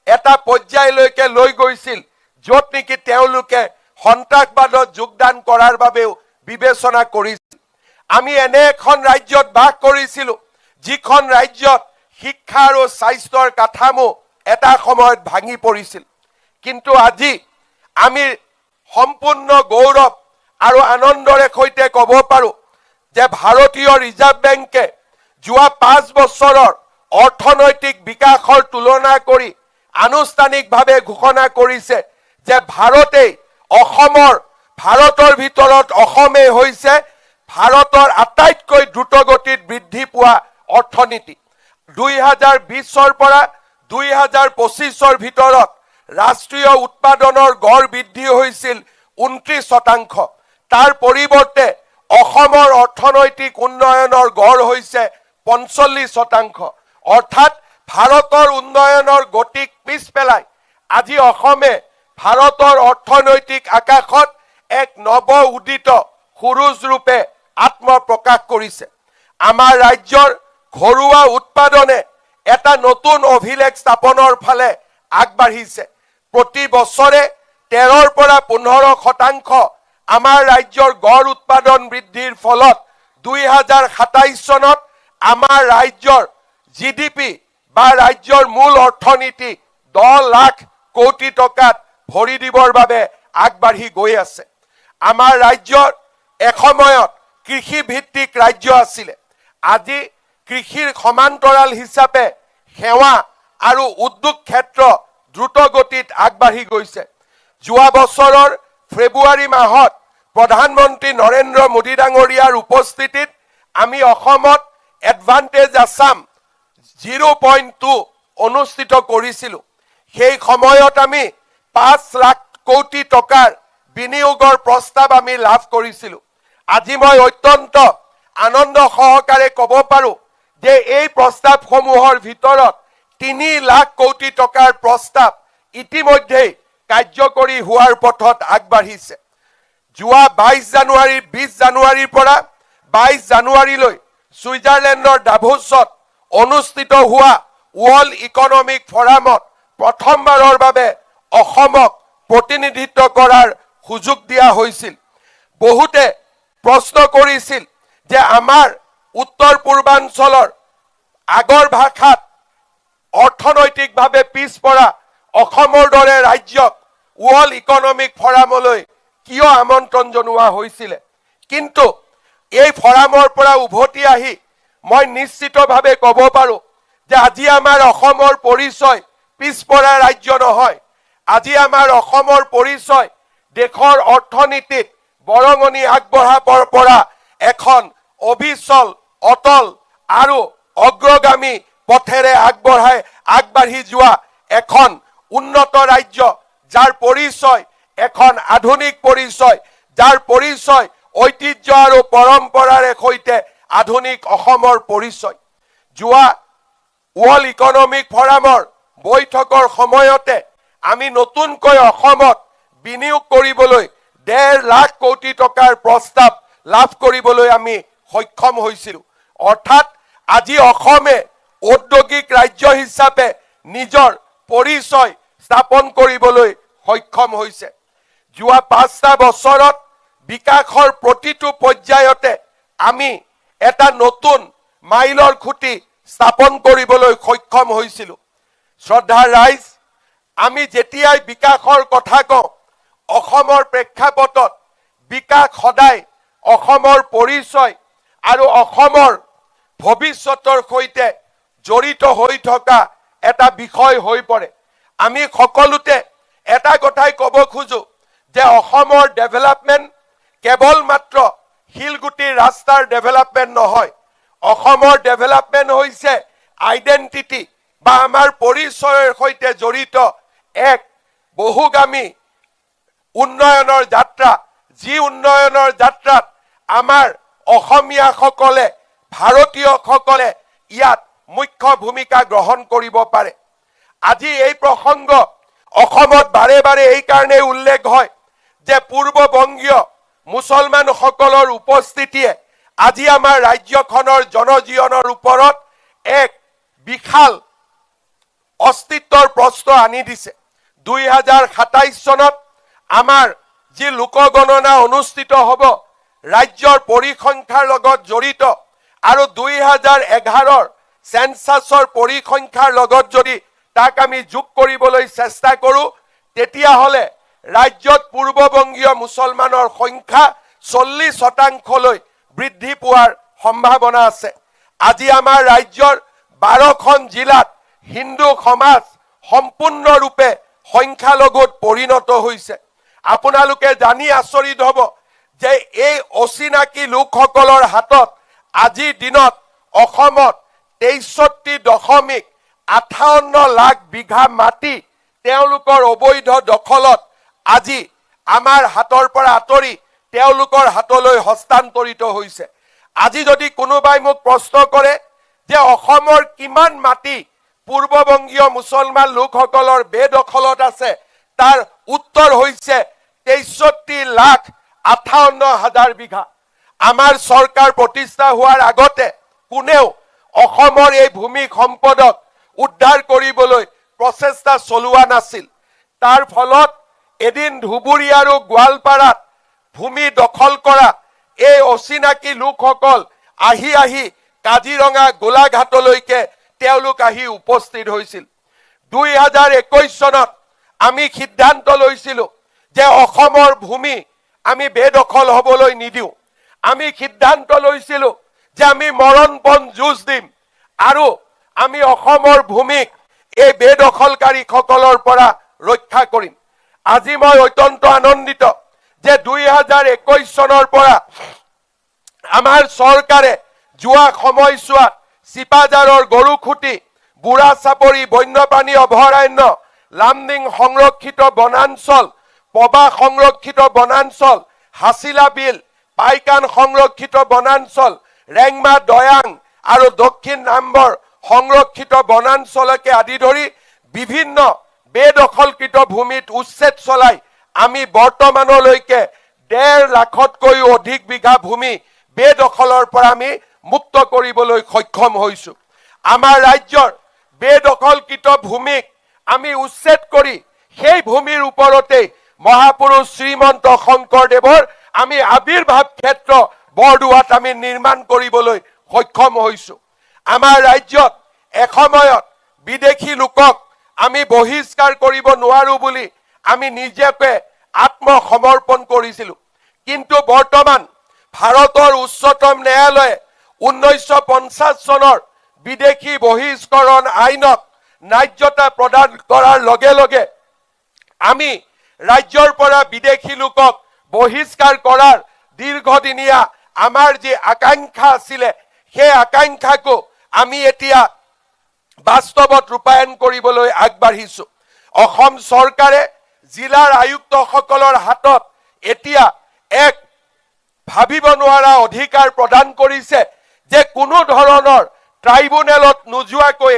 এটা পৰ্যায়লৈকে লৈ গৈছিল, য'ত নেকি তেওঁলোকে সন্ত্ৰাসবাদত যোগদান কৰাৰ বাবেও বিবেচনা কৰিছিল। আমি এনে এখন ৰাজ্যত বাস কৰিছিলোঁ যিখন ৰাজ্যত শিক্ষা আৰু স্বাস্থ্যৰ কাঠামো এটা সময়ত ভাঙি পৰিছিল। কিন্তু আজি আমি সম্পূৰ্ণ গৌৰৱ আৰু আনন্দৰে সৈতে ক'ব পাৰোঁ যে ভাৰতীয় ৰিজাৰ্ভ বেংকে যোৱা 5 বছৰৰ অৰ্থনৈতিক বিকাশৰ তুলনা কৰি আনুষ্ঠানিকভাৱে ঘোষণা কৰিছে যে ভাৰতৰ ভিতৰত অসমেই হৈছে ভাৰতৰ আটাইতকৈ দ্ৰুতগতিত বৃদ্ধি পোৱা অৰ্থনীতি। 2020 পৰা 2025 ভিতৰত ৰাষ্ট্ৰীয় উৎপাদনৰ গড় বৃদ্ধি হৈছিল 29%। তাৰ পৰিৱৰ্তে অসমৰ অৰ্থনৈতিক উন্নয়নৰ গড় হৈছে 45%। অৰ্থাৎ ভাৰতৰ উন্নয়নৰ গতিক পিছ পেলাই আজি অসমে ভাৰতৰ অৰ্থনৈতিক আকাশত এক নৱ উদিত সুৰুজ ৰূপে আত্মপ্ৰকাশ কৰিছে। আমাৰ ৰাজ্যৰ ঘৰুৱা উৎপাদনে এটা নতুন অভিলেখ স্থাপনৰ ফালে আগবাঢ়িছে। প্ৰতি বছৰে 13 পৰা 15% আমাৰ ৰাজ্যৰ গড় উৎপাদন বৃদ্ধিৰ ফলত 2027 চনত আমাৰ ৰাজ্যৰ জিডিপি বা ৰাজ্যৰ মূল অৰ্থনীতি 10 লাখ কোটি টকাত ভৰি দিবৰ বাবে আগবাঢ়ি গৈ আছে। আমাৰ ৰাজ্যৰ এসময়ত কৃষিভিত্তিক ৰাজ্য আছিলে। আজি কৃষিৰ সমান্তৰাল হিচাপে সেৱা আৰু উদ্যোগ ক্ষেত্ৰ দ্ৰুতগতিত আগবাঢ়ি গৈছে। যোৱা বছৰৰ ফেব্ৰুৱাৰী মাহত প্ৰধানমন্ত্ৰী নৰেন্দ্ৰ মোদী ডাঙৰীয়াৰ উপস্থিতিত আমি অসমত এডভান্টেজ আছাম 0.2 অনুষ্ঠিত কৰিছিলোঁ। সেই সময়ত আমি 5 লাখ কোটি টকাৰ বিনিয়োগৰ প্ৰস্তাৱ আমি লাভ কৰিছিলোঁ। আজি মই অত্যন্ত আনন্দ সহকাৰে ক'ব পাৰোঁ যে এই প্ৰস্তাৱসমূহৰ ভিতৰত 3 লাখ কোটি টকাৰ প্ৰস্তাৱ ইতিমধ্যেই কাৰ্যকৰী হোৱাৰ পথত আগবাঢ়িছে। যোৱা 20 জানুৱাৰীৰ পৰা 22 জানুৱাৰীলৈ ছুইজাৰলেণ্ডৰ ডাভোছত অনুষ্ঠিত হোৱা ৱৰ্ল্ড ইকনমিক ফৰামত প্ৰথমবাৰৰ বাবে অসমক প্ৰতিনিধিত্ব কৰাৰ সুযোগ দিয়া হৈছিল। বহুতে প্ৰশ্ন কৰিছিল যে আমাৰ উত্তৰ পূৰ্বাঞ্চলৰ আগৰ ভাষাত অৰ্থনৈতিকভাৱে পিছপৰা অসমৰ দৰে ৰাজ্যক ৱৰ্ল্ড ইকনমিক ফৰামলৈ কিয় আমন্ত্ৰণ জনোৱা হৈছিলে? কিন্তু এই ফৰামৰ পৰা উভতি আহি মই নিশ্চিতভাৱে ক'ব পাৰোঁ যে আজি আমাৰ অসমৰ পৰিচয় পিছপৰা ৰাজ্য নহয়। আজি আমাৰ অসমৰ পৰিচয় দেশৰ অৰ্থনীতিত বৰঙণি আগবঢ়াবৰ পৰা এখন অবিচল অটল আৰু অগ্ৰগামী পথেৰে আগবাঢ়ি যোৱা এখন উন্নত ৰাজ্য, যাৰ পৰিচয় এখন আধুনিক পৰিচয়, যাৰ পৰিচয় ঐতিহ্য আৰু পৰম্পৰাৰে সৈতে আধুনিক অসমৰ পৰিচয়। যোৱা ৱৰ্ল্ড ইকনমিক ফৰামৰ বৈঠকৰ সময়তে আমি নতুনকৈ অসমত বিনিয়োগ কৰিবলৈ 1.5 লাখ কোটি টকাৰ প্ৰস্তাৱ লাভ কৰিবলৈ আমি সক্ষম হৈছিলোঁ। অৰ্থাৎ আজি অসমে ঔদ্যোগিক ৰাজ্য হিচাপে নিজৰ পৰিচয় স্থাপন কৰিবলৈ সক্ষম হৈছে। যোৱা 5টা বছৰত বিকাশৰ প্ৰতিটো পৰ্যায়তে আমি এটা নতুন মাইলৰ খুঁটি স্থাপন কৰিবলৈ সক্ষম হৈছিলোঁ। শ্ৰদ্ধাৰ ৰাইজ, আমি যেতিয়াই বিকাশৰ কথা কওঁ, অসমৰ প্ৰেক্ষাপটত বিকাশ সদায় অসমৰ পৰিচয় আৰু অসমৰ ভৱিষ্যতৰ সৈতে জড়িত হৈ থকা এটা বিষয় হৈ পৰে। আমি সকলোতে এটা কথাই ক'ব খোজো যে অসমৰ ডেভেলপমেণ্ট কেৱল মাত্ৰ শিলগুটিৰ ৰাস্তাৰ ডেভেলপমেণ্ট নহয়। অসমৰ ডেভেলপমেণ্ট হৈছে আইডেণ্টিটি বা আমাৰ পৰিচয়ৰ সৈতে জড়িত এক বহুগামী উন্নয়নৰ যাত্ৰা, যি উন্নয়নৰ যাত্ৰাত আমাৰ অসমীয়াসকলে, ভাৰতীয়সকলে ইয়াত মুখ্য ভূমিকা গ্ৰহণ কৰিব পাৰে। আজি এই প্ৰসংগ অসমত বাৰে বাৰে এই কাৰণেই উল্লেখ হয় যে পূৰ্ববংগীয় মুছলমানসকলৰ উপস্থিতিয়ে আজি আমাৰ ৰাজ্যখনৰ জনজীৱনৰ ওপৰত এক বিশাল অস্তিত্বৰ প্ৰশ্ন আনি দিছে। 2027 চনত আমাৰ যি লোকগণনা অনুষ্ঠিত হ'ব, ৰাজ্যৰ পৰিসংখ্যাৰ লগত জড়িত, আৰু 2011ৰ সেন্সাছৰ পৰিসংখ্যাৰ লগত যদি তাক আমি যোগ কৰিবলৈ চেষ্টা কৰোঁ, তেতিয়াহ'লে ৰাজ্যত পূৰ্ববংগীয় মুছলমানৰ সংখ্যা 40% বৃদ্ধি পোৱাৰ সম্ভাৱনা আছে। আজি আমাৰ ৰাজ্যৰ 12খন জিলাত হিন্দু সমাজ সম্পূৰ্ণৰূপে সংখ্যালঘুত পৰিণত হৈছে। আপোনালোকে জানি আচৰিত হ'ব যে এই অচিনাকি লোকসকলৰ হাতত আজিৰ দিনত অসমত 63.58 লাখ বিঘা মাটি তেওঁলোকৰ অবৈধ দখলত আজি আমাৰ হাতৰ পৰা আঁতৰি তেওঁলোকৰ হাতলৈ হস্তান্তৰিত হৈছে। আজি যদি কোনোবাই মোক প্ৰশ্ন কৰে যে অসমৰ কিমান মাটি পূৰ্ববংগীয় মুছলমান লোকসকলৰ বেদখলত আছে, তাৰ উত্তৰ হৈছে 63,58,000 বিঘা। আমাৰ চৰকাৰ প্ৰতিষ্ঠা হোৱাৰ আগতে কোনেও অসমৰ এই ভূমি সম্পদক উদ্ধাৰ কৰিবলৈ প্ৰচেষ্টা চলোৱা নাছিল। তাৰ ফলত এদিন ধুবুৰী আৰু গোৱালপাৰাত ভূমি দখল কৰা এই অচিনাকি লোকসকল আহি কাজিৰঙা গোলাঘাটলৈকে তেওঁলোক আহি উপস্থিত হৈছিল। 2021 চনত আমি সিদ্ধান্ত লৈছিলোঁ যে অসমৰ ভূমি আমি বেদখল হ'বলৈ নিদিওঁ। আমি সিদ্ধান্ত লৈছিলোঁ যে আমি মৰণপণ যুঁজ দিম আৰু আমি অসমৰ ভূমিক এই বেদখলকাৰীসকলৰ পৰা ৰক্ষা কৰিম। আজি মই অত্যন্ত আনন্দিত যে 2021 চনৰ পৰা আমাৰ চৰকাৰে যোৱা সময়ছোৱাত চিপাঝাৰৰ গৰুখুটি, বুঢ়া চাপৰি বন্যপ্ৰাণী অভয়াৰণ্য, লামডিং সংৰক্ষিত বনাঞ্চল, পবা সংৰক্ষিত বনাঞ্চল, হাছিলা বিল, পাইকান সংৰক্ষিত বনাঞ্চল, ৰেংমা দয়াং আৰু দক্ষিণ নাম্বৰ সংৰক্ষিত বনাঞ্চলকে আদি ধৰি বিভিন্ন বেদখলকৃত ভূমিত উচ্ছেদ চলাই আমি বৰ্তমানলৈকে 1.5 লাখতকৈও অধিক বিঘা ভূমি বেদখলৰ পৰা আমি মুক্ত কৰিবলৈ সক্ষম হৈছোঁ। আমাৰ ৰাজ্যৰ বেদখলকৃত ভূমিক আমি উচ্ছেদ কৰি সেই ভূমিৰ ওপৰতেই মহাপুৰুষ শ্ৰীমন্ত শংকৰদেৱৰ আমি আবিৰ্ভাৱ ক্ষেত্ৰ বৰদোৱাত আমি নিৰ্মাণ কৰিবলৈ সক্ষম হৈছোঁ। আমাৰ ৰাজ্যত এসময়ত বিদেশী লোকক আমি বহিষ্কাৰ কৰিব নোৱাৰো বুলি আমি নিজকে আত্মসমৰ্পণ কৰিছিলোঁ। কিন্তু বৰ্তমান ভাৰতৰ উচ্চতম ন্যায়ালয়ে 1950 চনৰ বিদেশী বহিষ্কৰণ আইনক ন্যায্যতা প্ৰদান কৰাৰ লগে লগে আমি ৰাজ্যৰ পৰা বিদেশী লোকক বহিষ্কাৰ কৰাৰ দীৰ্ঘদিনীয়া আমাৰ যি আকাংক্ষা আছিলে সেই আকাংক্ষাকো আমি এতিয়া বাস্তৱত ৰূপায়ণ কৰিবলৈ আগবাঢ়িছো। অসম চৰকাৰে জিলাৰ আয়ুক্তসকলৰ হাতত এতিয়া এক ভাবিব নোৱাৰা অধিকাৰ প্ৰদান কৰিছে যে কোনো ধৰণৰ ট্ৰাইব্যুনেলত নোযোৱাকৈ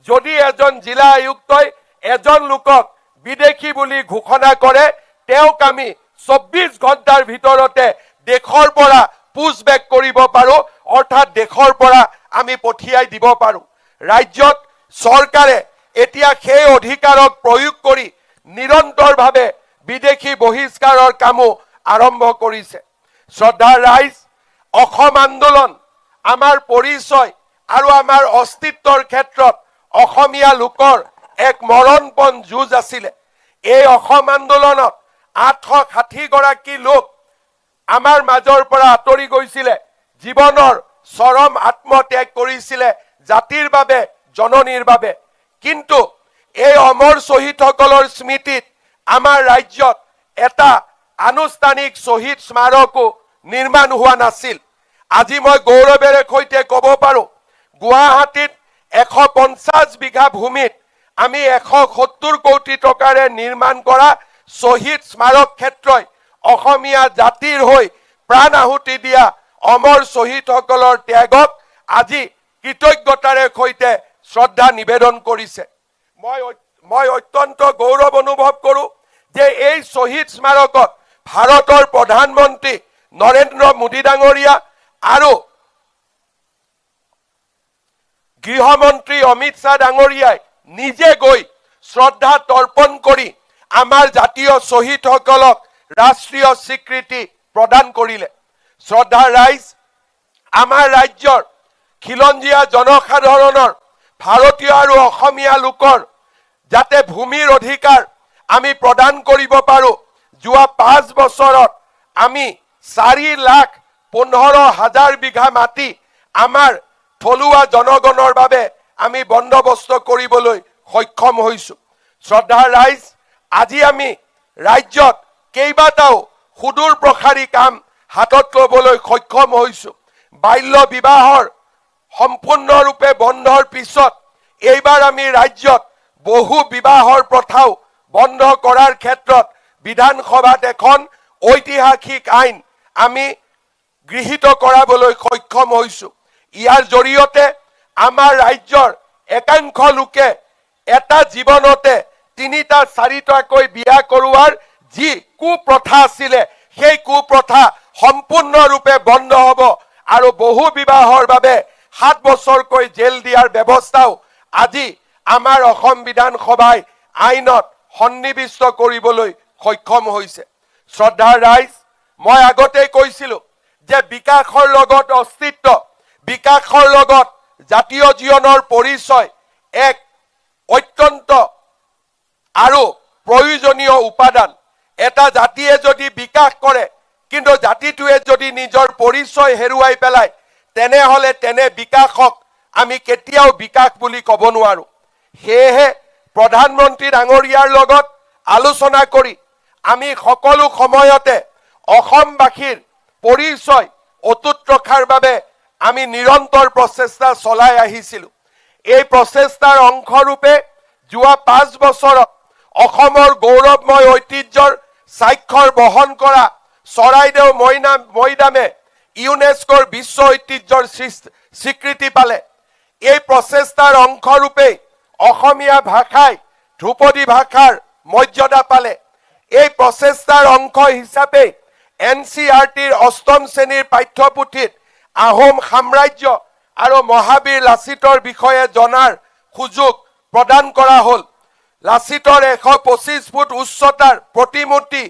যদি এজন জিলা আয়ুক্তই এজন লোকক বিদেশী বুলি ঘোষণা কৰে তেওঁক আমি 24 ঘণ্টাৰ ভিতৰতে দেশৰ পৰা পুছবেক কৰিব পাৰোঁ, অৰ্থাৎ দেশৰ পৰা আমি পঠিয়াই দিব পাৰোঁ। ৰাজ্যত চৰকাৰে এতিয়া সেই অধিকাৰক প্ৰয়োগ কৰি নিৰন্তৰভাৱে বিদেশী বহিষ্কাৰৰ কামো আৰম্ভ কৰিছে। শ্ৰদ্ধাৰ ৰাইজ, অসম আন্দোলন আমাৰ পৰিচয় আৰু আমাৰ অস্তিত্বৰ ক্ষেত্ৰত অসমীয়া লোকৰ এক মৰণপণ যুঁজ আছিলে। এই অসম আন্দোলনত 860 গৰাকী লোক আমাৰ মাজৰ পৰা আঁতৰি গৈছিলে, জীৱনৰ চৰম আত্মত্যাগ কৰিছিলে জাতিৰ বাবে, জননীৰ বাবে। কিন্তু এই অমৰ শ্বহীদসকলৰ স্মৃতিত আমাৰ ৰাজ্যত এটা আনুষ্ঠানিক শ্বহীদ স্মাৰকো নিৰ্মাণ হোৱা নাছিল। আজি মই গৌৰৱেৰে সৈতে ক'ব পাৰোঁ, গুৱাহাটীত 150 বিঘা ভূমিত আমি 170 কোটি টকাৰে নিৰ্মাণ কৰা শ্বহীদ স্মাৰক ক্ষেত্ৰই অসমীয়া জাতিৰ হৈ প্ৰাণ আহুতি দিয়া অমৰ শ্বহীদসকলৰ ত্যাগক আজি কৃতজ্ঞতাৰে সৈতে শ্ৰদ্ধা নিবেদন কৰিছে। মই অত্যন্ত গৌৰৱ অনুভৱ কৰোঁ যে এই শ্বহীদ স্মাৰকত ভাৰতৰ প্ৰধানমন্ত্ৰী নৰেন্দ্ৰ মোদী ডাঙৰীয়া আৰু গৃহমন্ত্ৰী অমিত শ্বাহ ডাঙৰীয়াই নিজে গৈ শ্ৰদ্ধা তৰ্পণ কৰি আমাৰ জাতীয় শ্বহীদসকলক ৰাষ্ট্ৰীয় স্বীকৃতি প্ৰদান কৰিলে। শ্ৰদ্ধাৰ ৰাইজ, আমাৰ ৰাজ্যৰ খিলঞ্জীয়া জনসাধাৰণৰ, ভাৰতীয় আৰু অসমীয়া লোকৰ যাতে ভূমিৰ অধিকাৰ আমি প্ৰদান কৰিব পাৰোঁ, যোৱা 5 বছৰত আমি 4,15,000 বিঘা মাটি আমাৰ থলুৱা জনগণৰ বাবে আমি বন্দোবস্ত কৰিবলৈ সক্ষম হৈছোঁ। শ্ৰদ্ধাৰ ৰাইজ, আজি আমি ৰাজ্যত কেইবাটাও সুদূৰ প্ৰসাৰী কাম হাতত ল'বলৈ সক্ষম হৈছোঁ। বাল্য বিবাহৰ সম্পূৰ্ণৰূপে বন্ধৰ পিছত এইবাৰ আমি ৰাজ্যত বহু বিবাহৰ প্ৰথাও বন্ধ কৰাৰ ক্ষেত্ৰত বিধানসভাত এখন ঐতিহাসিক আইন আমি গৃহীত কৰাবলৈ সক্ষম হৈছোঁ। ইয়াৰ জৰিয়তে আমাৰ ৰাজ্যৰ একাংশ লোকে এটা জীৱনতে 3টা-4টাকৈ বিয়া কৰোৱাৰ যি কুপ্ৰথা আছিলে সেই কুপ্ৰথা সম্পূৰ্ণৰূপে বন্ধ হ'ব আৰু বহু বিবাহৰ বাবে 7 বছৰকৈ জেল দিয়াৰ ব্যৱস্থাও আজি আমাৰ অসম বিধানসভাই আইনত সন্নিৱিষ্ট কৰিবলৈ সক্ষম হৈছে। শ্ৰদ্ধাৰ ৰাইজ, মই আগতেই কৈছিলোঁ যে বিকাশৰ লগত অস্তিত্ব, বিকাশৰ লগত জাতীয় জীৱনৰ পৰিচয় এক অত্যন্ত আৰু প্ৰয়োজনীয় উপাদান। এটা জাতিয়ে যদি বিকাশ কৰে কিন্তু জাতিটোৱে যদি নিজৰ পৰিচয় হেৰুৱাই পেলায় তেনেহ'লে তেনে বিকাশক আমি কেতিয়াও বিকাশ বুলি ক'ব নোৱাৰোঁ। সেয়েহে প্ৰধানমন্ত্ৰী ডাঙৰীয়াৰ লগত আলোচনা কৰি আমি সকলো সময়তে অসমবাসীৰ পৰিচয় অটুট ৰখাৰ বাবে আমি নিৰন্তৰ প্ৰচেষ্টা চলাই আহিছিলোঁ। এই প্ৰচেষ্টাৰ অংশৰূপে যোৱা 5 বছৰত অসমৰ গৌৰৱময় ঐতিহ্যৰ স্বাক্ষৰ বহন কৰা চৰাইদেউ মৈদামে ইউনেস্কোৰ বিশ্ব ঐতিহ্যৰ স্বীকৃতি পালে। এই প্ৰচেষ্টাৰ অংশৰূপে অসমীয়া ভাষাই ধ্ৰুপদী ভাষাৰ মৰ্যাদা পালে। এই প্ৰচেষ্টাৰ অংশ হিচাপে NCERTৰ 8ম শ্ৰেণীৰ পাঠ্যপুথিত আহোম সাম্ৰাজ্য আৰু মহাবীৰ লাচিতৰ বিষয়ে জনাৰ সুযোগ প্ৰদান কৰা হ'ল। লাচিতৰ 125 ফুট উচ্চতাৰ প্ৰতিমূৰ্তি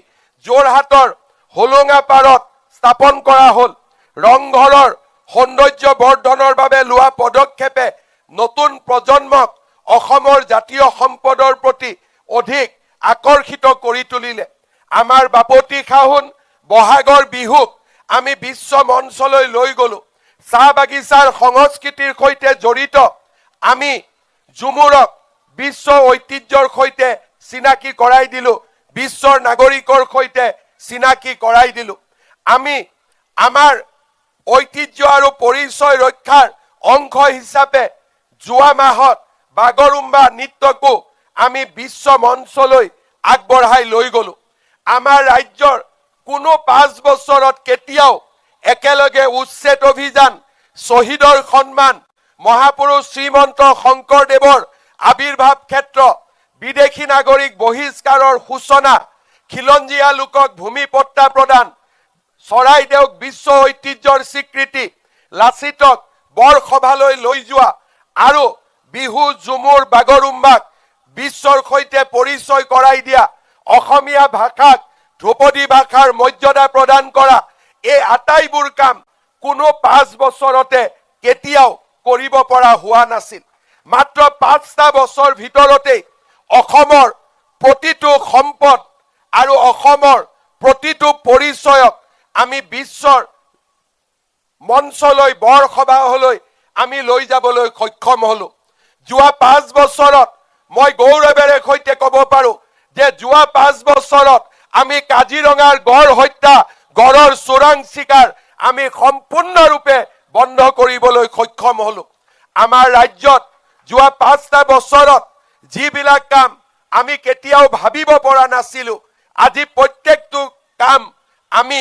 যোৰহাটৰ হোলোঙাপাৰত স্থাপন কৰা হ'ল। ৰংঘৰৰ সৌন্দৰ্য বৰ্ধনৰ বাবে লোৱা পদক্ষেপে নতুন প্ৰজন্মক অসমৰ জাতীয় সম্পদৰ প্ৰতি অধিক আকৰ্ষিত কৰি তুলিলে। আমাৰ বাপতি খাহুন বহাগৰ বিহুক আমি বিশ্ব মঞ্চলৈ লৈ গলো। চাহ বাগিচাৰ সংস্কৃতিৰ সৈতে জড়িত আমি ঝুমুৰক বিশ্ব ঐতিহ্যৰ সৈতে চিনাকি কৰাই দিলো, বিশ্বৰ নাগৰিকৰ সৈতে চিনাকি কৰাই দিলো। আমি আমাৰ ঐতিহ্য আৰু পৰিচয় ৰক্ষাৰ অংশ হিচাপে যোৱা মাহত বাগৰুম্বা নৃত্যকো আমি বিশ্ব মঞ্চলৈ আগবঢ়াই লৈ গলো। আমাৰ ৰাজ্যৰ কোনো 5 বছৰত কেতিয়াও একেলগে উচ্ছেদ অভিযান, শ্বহীদৰ সন্মান, মহাপুৰুষ শ্ৰীমন্ত শংকৰদেৱৰ আবিৰ্ভাৱ ক্ষেত্ৰ, বিদেশী নাগৰিক বহিষ্কাৰৰ সূচনা, খিলঞ্জীয়া লোকক ভূমিপট্টা প্ৰদান, চৰাইদেউক বিশ্ব ঐতিহ্যৰ স্বীকৃতি, লাচিতক বৰসভালৈ লৈ যোৱা আৰু বিহু ঝুমুৰ বাগৰুম্বাক বিশ্বৰ সৈতে পৰিচয় কৰাই দিয়া, অসমীয়া ভাষাক ধ্ৰুপদী ভাষাৰ মৰ্যাদা প্ৰদান কৰা, এই আটাইবোৰ কাম কোনো 5 বছৰতে কেতিয়াও কৰিব পৰা হোৱা নাছিল। মাত্ৰ 5টা বছৰ ভিতৰতেই অসমৰ প্ৰতিটো সম্পদ আৰু অসমৰ প্ৰতিটো পৰিচয়ক আমি বিশ্বৰ মঞ্চলৈ বৰসভালৈ আমি লৈ যাবলৈ সক্ষম হলো। যোৱা 5 বছৰত মই গৌৰৱেৰে সৈতে ক'ব পাৰো যে যোৱা 5 বছৰত আমি কাজিৰঙাৰ গড় হত্যা, গড়ৰ চোৰাং চিকাৰ আমি সম্পূৰ্ণৰূপে বন্ধ কৰিবলৈ সক্ষম হলো। আমাৰ ৰাজ্যত যোৱা 5টা বছৰত যিবিলাক কাম আমি কেতিয়াও ভাবিব পৰা নাছিলো, আজি প্ৰত্যেকটো কাম আমি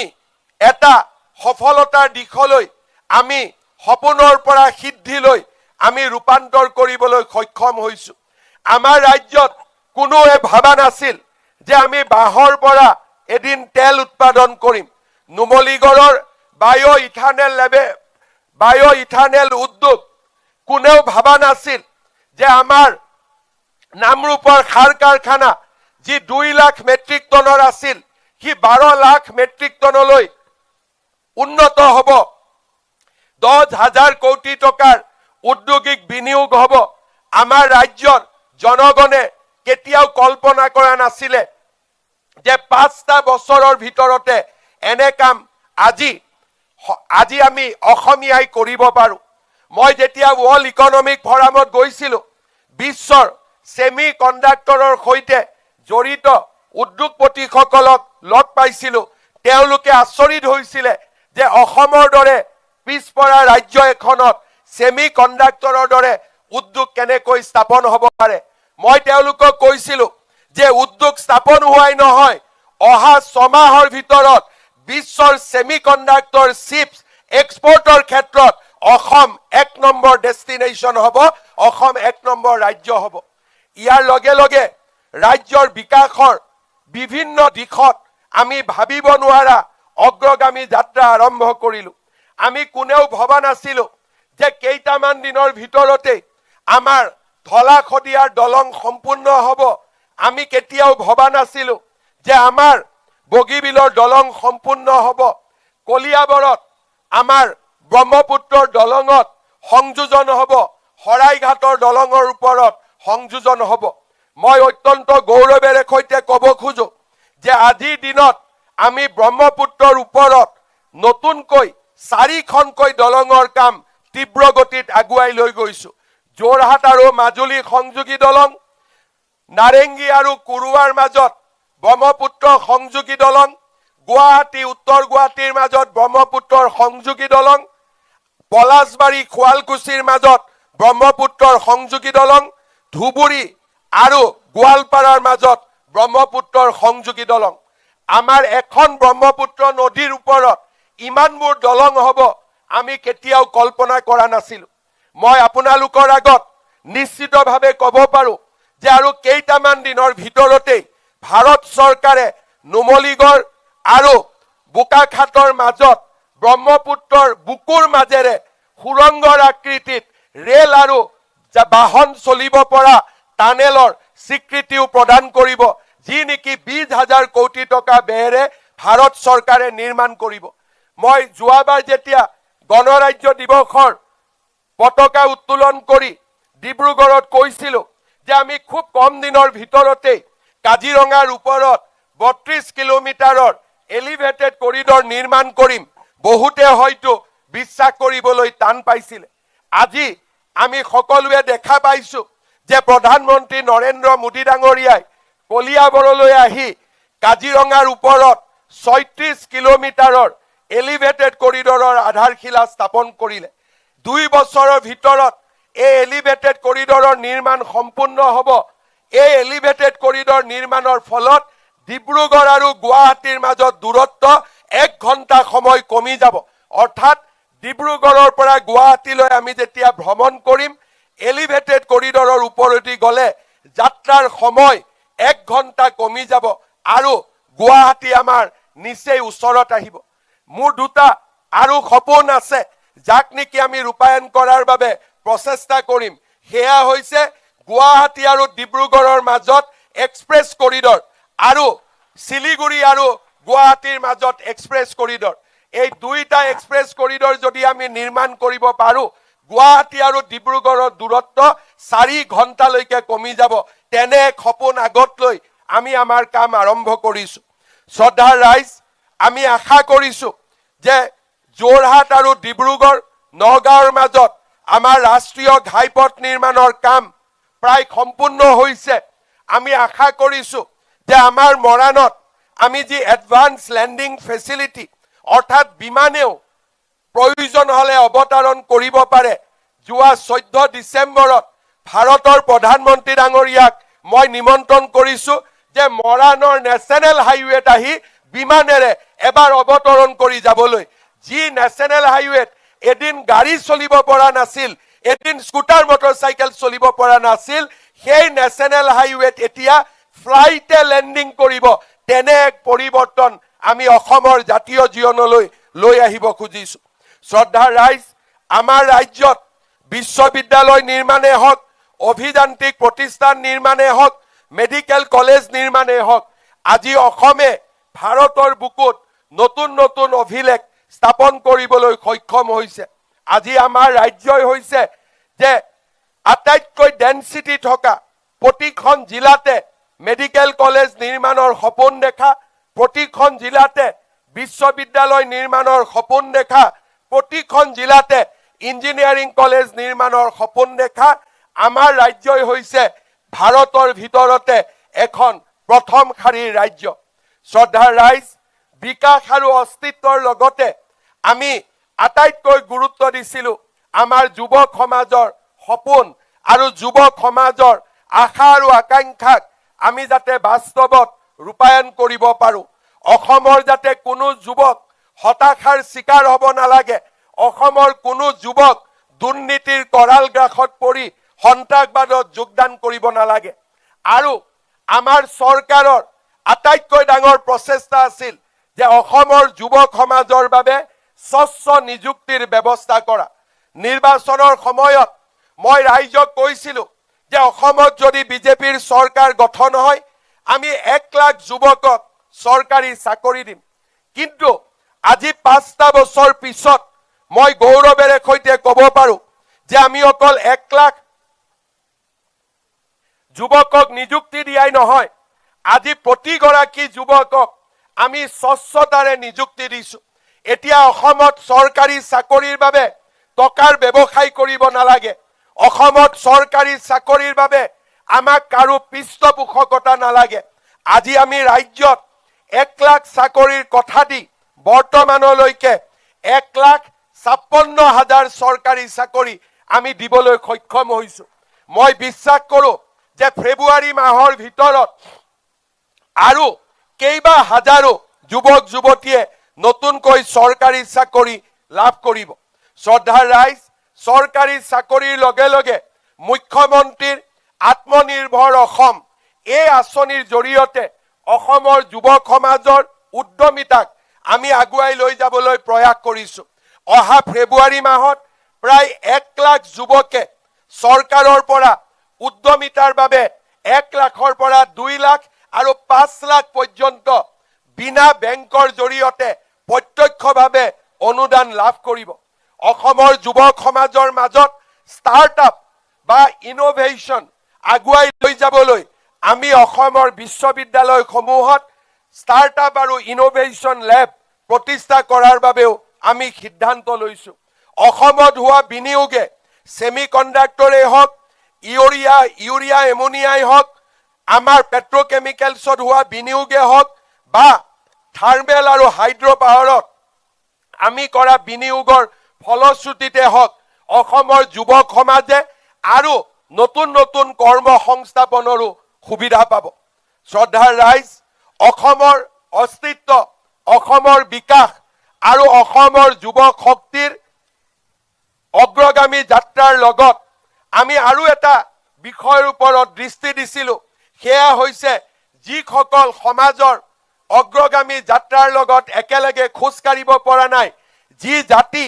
এটা সফলতাৰ দিশলৈ, আমি সপোনৰ পৰা সিদ্ধিলৈ আমি ৰূপান্তৰ কৰিবলৈ সক্ষম হৈছো। আমাৰ ৰাজ্যত কোনোৱে ভাবা নাছিল যে আমি বাঁহৰ পৰা এদিন তেল উৎপাদন কৰিম। নুমলীগড়ৰ বায়' ইথানেল উদ্যোগ কোনেও ভাবা নাছিল যে আমাৰ নামৰূপৰ সাৰ কাৰখানা যি 2 লাখ মেট্ৰিক টনৰ আছিল, সি 12 লাখ মেট্ৰিক টনলৈ উন্নত হ'ব। 10,000 কোটি টকাৰ উদ্যোগিক বিনিয়োগ হ'ব। আমাৰ ৰাজ্যৰ জনগণে কেতিয়াও কল্পনা কৰা নাছিলে যে 5টা বছৰৰ ভিতৰতে এনে কাম আজি আমি অসমীয়াই কৰিব পাৰো। মই যেতিয়া ৱৰ্ল্ড ইকনমিক ফৰামত গৈছিলো, বিশ্বৰ ছেমি কণ্ডাক্টৰৰ সৈতে জড়িত উদ্যোগপতিসকলক লগ পাইছিলো। তেওঁলোকে আচৰিত হৈছিলে যে অসমৰ দৰে পিছপৰা ৰাজ্য এখনত ছেমি কণ্ডাক্টৰৰ দৰে উদ্যোগ কেনেকৈ স্থাপন হ'ব পাৰে। মই তেওঁলোকক কৈছিলো যে উদ্যোগ স্থাপন হোৱাই নহয়, অহা 6 মাহৰ ভিতৰত বিশ্বৰ ছেমি কণ্ডাক্টৰ চিপছ এক্সপৰ্টৰ ক্ষেত্ৰত অসম 1 নম্বৰ ডেষ্টিনেশ্যন হ'ব, অসম 1 নম্বৰ ৰাজ্য হ'ব। ইয়াৰ লগে লগে ৰাজ্যৰ বিকাশৰ বিভিন্ন দিশত আমি ভাবিব নোৱাৰা অগ্ৰগামী যাত্ৰা আৰম্ভ কৰিলো। আমি কোনেও ভবা নাছিলো যে কেইটামান দিনৰ ভিতৰতে আমাৰ ধলাশদিয়াৰ দলং সম্পূৰ্ণ হ'ব। আমি কেতিয়াও ভবা নাছিলো যে আমাৰ বগীবিলৰ দলং সম্পূৰ্ণ হ'ব। কলিয়াবৰত আমাৰ ব্ৰহ্মপুত্ৰৰ দলঙত সংযোজন হ'ব, শৰাইঘাটৰ দলঙৰ ওপৰত সংযোজন হ'ব। মই অত্যন্ত গৌৰৱেৰে সৈতে ক'ব খোজো যে আজিৰ দিনত আমি ব্ৰহ্মপুত্ৰৰ ওপৰত নতুনকৈ 4খনকৈ দলঙৰ কাম তীব্ৰ গতিত আগুৱাই লৈ গৈছো। যোৰহাট আৰু মাজুলী সংযোগী দলং, নাৰেংগী আৰু কুৰুৱাৰ মাজত ব্ৰহ্মপুত্ৰ সংযোগী দলং, গুৱাহাটী উত্তৰ গুৱাহাটীৰ মাজত ব্ৰহ্মপুত্ৰৰ সংযোগী দলং, পলাশবাৰী শুৱালকুছিৰ মাজত ব্ৰহ্মপুত্ৰৰ সংযোগী দলং, ধুবুৰী আৰু গোৱালপাৰাৰ মাজত ব্ৰহ্মপুত্ৰৰ সংযোগী দলং। আমাৰ এখন ব্ৰহ্মপুত্ৰ নদীৰ ওপৰত ইমানবোৰ দলং হ'ব আমি কেতিয়াও কল্পনা কৰা নাছিলো। মই আপোনালোকৰ আগত নিশ্চিতভাৱে ক'ব পাৰো যে আৰু কেইটামান দিনৰ ভিতৰতেই ভাৰত চৰকাৰে নুমলীগড় আৰু বোকাখাতৰ মাজত ব্ৰহ্মপুত্ৰৰ বুকুৰ মাজেৰে সুৰংগৰ আকৃতিত ৰেল আৰু বাহন চলিব পৰা টানেলৰ স্বীকৃতিও প্ৰদান কৰিব, যি নেকি 20,000 কোটি টকা ব্যয়েৰে ভাৰত চৰকাৰে নিৰ্মাণ কৰিব। মই যোৱাবাৰ যেতিয়া গণৰাজ্য দিৱসৰ পতাকা উত্তোলন কৰি ডিব্ৰুগড়ত কৈছিলো যে আমি খুব কম দিনৰ ভিতৰতেই কাজিৰঙাৰ ওপৰত 32 কিলোমিটাৰৰ এলিভেটেড কৰিডৰ নিৰ্মাণ কৰিম বহুতে হয়তো বিশ্বাস কৰিবলৈ টান পাইছিল আজি আমি সকলোৱে দেখা পাইছো যে প্ৰধানমন্ত্ৰী নৰেন্দ্ৰ মোদী ডাঙৰীয়াই কলিয়াবৰলৈ আহি কাজিৰঙাৰ ওপৰত 36 কিলোমিটাৰৰ এলিভেটেড কৰিডৰৰ আধাৰশিলা স্থাপন কৰিলে 2 বছৰৰ ভিতৰত এই এলিভেটেড কৰিডৰৰ নিৰ্মাণ সম্পূৰ্ণ হ'ব এই এলিভেটেড কৰিডৰ নিৰ্মাণৰ ফলত ডিব্ৰুগড় আৰু গুৱাহাটীৰ মাজত দূৰত্ব 1 ঘণ্টা সময় কমি যাব অৰ্থাৎ ডিব্ৰুগড়ৰ পৰা গুৱাহাটীলৈ আমি যেতিয়া ভ্ৰমণ কৰিম এলিভেটেড কৰিডৰৰ ওপৰেদি গলে যাত্ৰাৰ সময় 1 ঘণ্টা কমি যাব আৰু গুৱাহাটী আমাৰ নিচেই ওচৰত আহিব মোৰ দুটা আৰু সপোন আছে যাক নেকি আমি ৰূপায়ণ কৰাৰ বাবে প্ৰচেষ্টা কৰিম হেয়া হৈছে গুৱাহাটী আৰু ডিব্ৰুগড়ৰ মাজত এক্সপ্ৰেছ কৰিডৰ আৰু শিলিগুৰি আৰু গুৱাহাটীৰ মাজত এক্সপ্ৰেছ কৰিডৰ এই দুইটা এক্সপ্ৰেছ কৰিডৰ যদি আমি নিৰ্মাণ কৰিব পাৰো গুৱাহাটী আৰু ডিব্ৰুগড়ৰ দূৰত্ব 4 ঘণ্টালৈকে কমি যাব তেনে সপোন আগত লৈ আমি আমাৰ কাম আৰম্ভ কৰিছো শ্ৰদ্ধাৰ ৰাইজ আমি আশা কৰিছো যে যোৰহাট আৰু ডিব্ৰুগড় নগাঁৱৰ মাজত আমাৰ ৰাষ্ট্ৰীয় ঘাইপথ নিৰ্মাণৰ কাম প্ৰায় সম্পূৰ্ণ হৈছে আমি আশা কৰিছো যে আমাৰ মৰাণত আমি যি এডভান্স ল্যান্ডিং ফেসিলিটি অৰ্থাৎ বিমানেও প্ৰয়োজন হলে অৱতৰণ কৰিব পাৰে যোৱা 14 ডিসেম্বৰত ভাৰতৰ প্ৰধানমন্ত্ৰী ডাঙৰীয়াক মই নিমন্ত্ৰণ কৰিছো যে মৰাণৰ নেশনেল হাইৱেত আহি বিমানেৰে এবাৰ অৱতৰণ কৰি যাবলৈ যি নেশনেল হাইৱেত এদিন গাড়ী চলিব পৰা নাছিল এদিন স্কুটাৰ মটৰচাইকেল চলিব পৰা নাছিল সেই নেশনেল হাইৱেত এতিয়া ফ্লাইটে ল্যান্ডিং কৰিব তেনে এক পৰিৱৰ্তন আমি অসমৰ জাতীয় জীৱনলৈ লৈ আহিব খুজিছো শ্ৰদ্ধাৰ ৰাইজ আমাৰ ৰাজ্যত বিশ্ববিদ্যালয় নিৰ্মাণে হওক অভিযান্ত্ৰিক প্ৰতিষ্ঠান নিৰ্মাণে হওক মেডিকেল কলেজ নিৰ্মাণে হওক আজি অসমে ভাৰতৰ বুকুত নতুন নতুন অভিলেখ স্থাপন কৰিবলৈ সক্ষম হৈছে আজি আমাৰ ৰাজ্যই হৈছে যে আটাইতকৈ ডেন্সিটি থকা প্ৰতিখন জিলাতে মেডিকেল কলেজ নিৰ্মাণৰ সপোন দেখা প্ৰতিখন জিলাতে বিশ্ববিদ্যালয় নিৰ্মাণৰ সপোন দেখা প্ৰতিখন জিলাতে ইঞ্জিনিয়াৰিং কলেজ নিৰ্মাণৰ সপোন দেখা আমাৰ ৰাজ্যই হৈছে ভাৰতৰ ভিতৰতে এখন প্ৰথম শাৰীৰ ৰাজ্য শ্ৰদ্ধাৰ ৰাইজ বিকাশ আৰু অস্তিত্বৰ লগতে আমি আটাইতকৈ গুৰুত্ব দিছিলো আমাৰ যুৱক সমাজৰ সপোন আৰু যুৱক সমাজৰ আশা আৰু আকাংক্ষাক আমি যাতে বাস্তৱত ৰূপায়ণ কৰিব পাৰো অসমৰ যাতে কোনো যুৱক হতাশাৰ শিকাৰ হ'ব নালাগে অসমৰ কোনো যুৱক দুৰ্নীতিৰ কৰাল গ্ৰাসত পৰি সন্ত্ৰাসবাদত যোগদান কৰিব নালাগে আৰু আমাৰ চৰকাৰৰ আটাইতকৈ ডাঙৰ প্ৰচেষ্টা আছিল যে অসমৰ যুৱক সমাজৰ বাবে স্বচ্ছ নিযুক্তিৰ ব্যৱস্থা কৰা নিৰ্বাচনৰ সময়ত মই ৰাইজক কৈছিলো যে অসমত যদি বিজেপিৰ চৰকাৰ গঠন হয় আমি 1 লাখ যুৱকক চৰকাৰী চাকৰি দিম কিন্তু আজি 5টা বছৰ পিছত মই গৌৰৱেৰে সৈতে ক'ব পাৰো যে আমি অকল 1 লাখ যুৱকক নিযুক্তি দিয়াই নহয় আজি প্ৰতিগৰাকী যুৱকক আমি স্বচ্ছতাৰে নিযুক্তি দিছো এতিয়া অসমত চৰকাৰী চাকৰিৰ বাবে টকাৰ ব্যৱসায় কৰিব নালাগে অসমত চৰকাৰী চাকৰিৰ বাবে আমাক কাৰো পৃষ্ঠপোষকতা নালাগে আজি আমি ৰাজ্যত 1 লাখ চাকৰিৰ কথা দি বৰ্তমানলৈকে 1,56,000 চৰকাৰী চাকৰি আমি দিবলৈ সক্ষম হৈছো মই বিশ্বাস কৰো যে ফেব্ৰুৱাৰী মাহৰ ভিতৰত আৰু কেইবা হাজাৰো যুৱক যুৱতীয়ে নতুনকৈ চৰকাৰী চাকৰি লাভ কৰিব শ্ৰদ্ধাৰ ৰাইজ চৰকাৰী চাকৰিৰ লগে লগে মুখ্যমন্ত্ৰীৰ আত্মনিৰ্ভৰ অসম এই আঁচনিৰ জৰিয়তে অসমৰ যুৱক সমাজৰ উদ্যমিতাক আমি আগুৱাই লৈ যাবলৈ প্ৰয়াস কৰিছো অহা ফেব্ৰুৱাৰী মাহত প্ৰায় 1 লাখ যুৱকে চৰকাৰৰ পৰা উদ্যমিতাৰ বাবে 1 লাখৰ পৰা 2 লাখ আৰু 5 লাখ পৰ্যন্ত বিনা বেংকৰ জৰিয়তে প্ৰত্যক্ষভাৱে অনুদান লাভ কৰিব অসমৰ যুৱক সমাজৰ মাজত ষ্টাৰ্টআপ বা ইনোভেশন আগুৱাই লৈ যাবলৈ আমি অসমৰ বিশ্ববিদ্যালয়সমূহত ষ্টাৰ্টআপ আৰু ইনোভেশ্যন লেব প্ৰতিষ্ঠা কৰাৰ বাবেও আমি সিদ্ধান্ত লৈছোঁ। অসমত হোৱা বিনিয়োগে ছেমি কণ্ডাক্টৰে হওক, ইউৰিয়া এমনিয়াই হওক, আমাৰ পেট্ৰকেমিকেলছত হোৱা বিনিয়োগে হওক বা থাৰ্মেল আৰু হাইড্ৰ পাৱাৰত আমি কৰা বিনিয়োগৰ ফলশ্ৰুতিতে হওক অসমৰ যুৱক সমাজে আৰু নতুন নতুন কৰ্ম সংস্থাপনৰো সুবিধা পাব। শ্ৰদ্ধাৰ ৰাইজ, অসমৰ অস্তিত্ব, অসমৰ বিকাশ আৰু অসমৰ যুৱক শক্তিৰ অগ্ৰগামী যাত্ৰাৰ লগত আমি আৰু এটা বিষয়ৰ ওপৰত দৃষ্টি দিছিলোঁ। সেয়া হৈছে যিসকল সমাজৰ অগ্ৰগামী যাত্ৰাৰ লগত একেলগে খোজ কাঢ়িব পৰা নাই, যি জাতি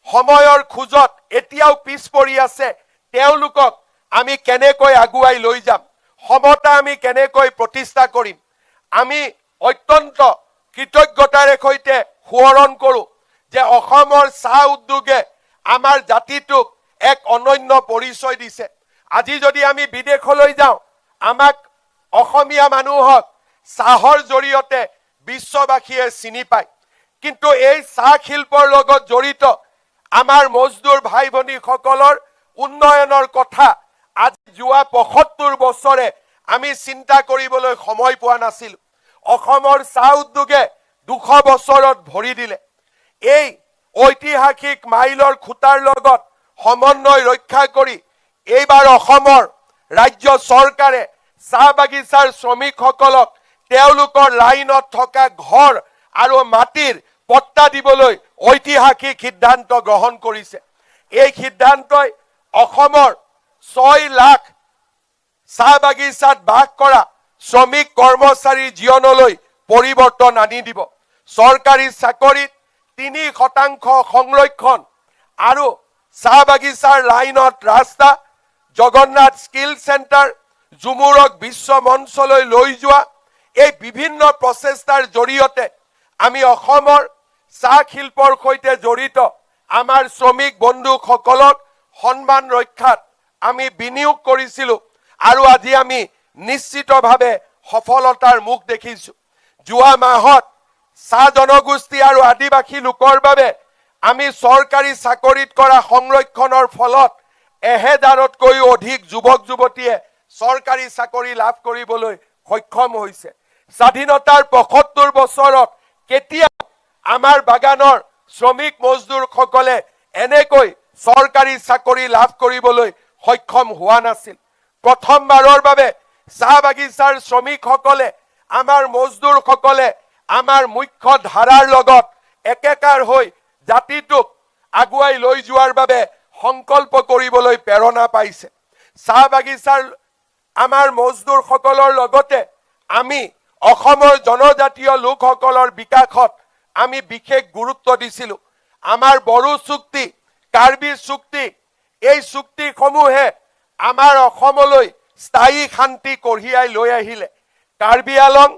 সময়ৰ খোজত এতিয়াও পিছ পৰি আছে, তেওঁলোকক আমি কেনেকৈ আগুৱাই লৈ যাম, সমতা আমি কেনেকৈ প্ৰতিষ্ঠা কৰিম। আমি অত্যন্ত কৃতজ্ঞতাৰে সৈতে সোঁৱৰণ কৰোঁ যে অসমৰ চাহ উদ্যোগে আমাৰ জাতিটোক এক অনন্য পৰিচয় দিছে। আজি যদি আমি বিদেশলৈ যাওঁ, আমাক অসমীয়া মানুহক চাহৰ জৰিয়তে বিশ্ববাসীয়ে চিনি পায়। কিন্তু এই চাহ শিল্পৰ লগত জড়িত আমাৰ মজদুৰ ভাই ভনীসকলৰ উন্নয়নৰ কথা আজি যোৱা ৭৫ বছৰে আমি চিন্তা কৰিবলৈ সময় পোৱা নাছিলোঁ। অসমৰ চাহ উদ্যোগে ২০০ বছৰত ভৰি দিলে। এই ঐতিহাসিক মাইলৰ খুঁটাৰ লগত সমন্বয় ৰক্ষা কৰি এইবাৰ অসমৰ ৰাজ্য চৰকাৰে চাহ বাগিচাৰ শ্ৰমিকসকলক তেওঁলোকৰ লাইনত থকা ঘৰ আৰু মাটিৰ পট্টা দিবলৈ ঐতিহাসিক সিদ্ধান্ত গ্ৰহণ কৰিছে। এই সিদ্ধান্তই অসমৰ ৬ লাখ চাহ বাগিচাত বাস কৰা শ্ৰমিক কৰ্মচাৰীৰ জীৱনলৈ পৰিৱৰ্তন আনি দিব। চৰকাৰী চাকৰিত ৩% সংৰক্ষণ আৰু চাহ বাগিচাৰ লাইনত ৰাস্তা, জগন্নাথ স্কিল চেণ্টাৰ, ঝুমুৰক বিশ্ব মঞ্চলৈ লৈ যোৱা এই বিভিন্ন প্ৰচেষ্টাৰ জৰিয়তে আমি অসমৰ চাহ শিল্পৰ সৈতে জড়িত আমাৰ শ্ৰমিক বন্ধুসকলক সন্মান ৰক্ষাত আমি বিনিয়োগ কৰিছিলোঁ আৰু আজি আমি নিশ্চিতভাৱে সফলতাৰ মুখ দেখিছোঁ। যোৱা মাহত চাহ জনগোষ্ঠী আৰু আদিবাসী লোকৰ বাবে আমি চৰকাৰী চাকৰিত কৰা সংৰক্ষণৰ ফলত ১,০০০তকৈও অধিক যুৱক যুৱতীয়ে চৰকাৰী চাকৰি লাভ কৰিবলৈ সক্ষম হৈছে। স্বাধীনতাৰ ৭৫ বছৰত কেতিয়া আমাৰ বাগানৰ শ্ৰমিক মজদুৰসকলে এনেকৈ চৰকাৰী চাকৰি লাভ কৰিবলৈ সক্ষম হোৱা নাছিল। প্ৰথমবাৰৰ বাবে চাহ বাগিচাৰ শ্ৰমিকসকলে, আমাৰ মজদুৰসকলে আমাৰ মুখ্য ধাৰাৰ লগত একেকাৰ হৈ জাতিটোক আগুৱাই লৈ যোৱাৰ বাবে সংকল্প কৰিবলৈ প্ৰেৰণা পাইছে। চাহ বাগিচাৰ আমাৰ মজদুৰসকলৰ লগতে আমি অসমৰ জনজাতীয় লোকসকলৰ বিকাশত আমি বিশেষ গুৰুত্ব দিছিলোঁ। আমাৰ বড়ো চুক্তি, কাৰ্বি চুক্তি, এই চুক্তিসমূহে আমাৰ অসমলৈ স্থায়ী শান্তি কঢ়িয়াই লৈ আহিলে। কাৰ্বি আলং,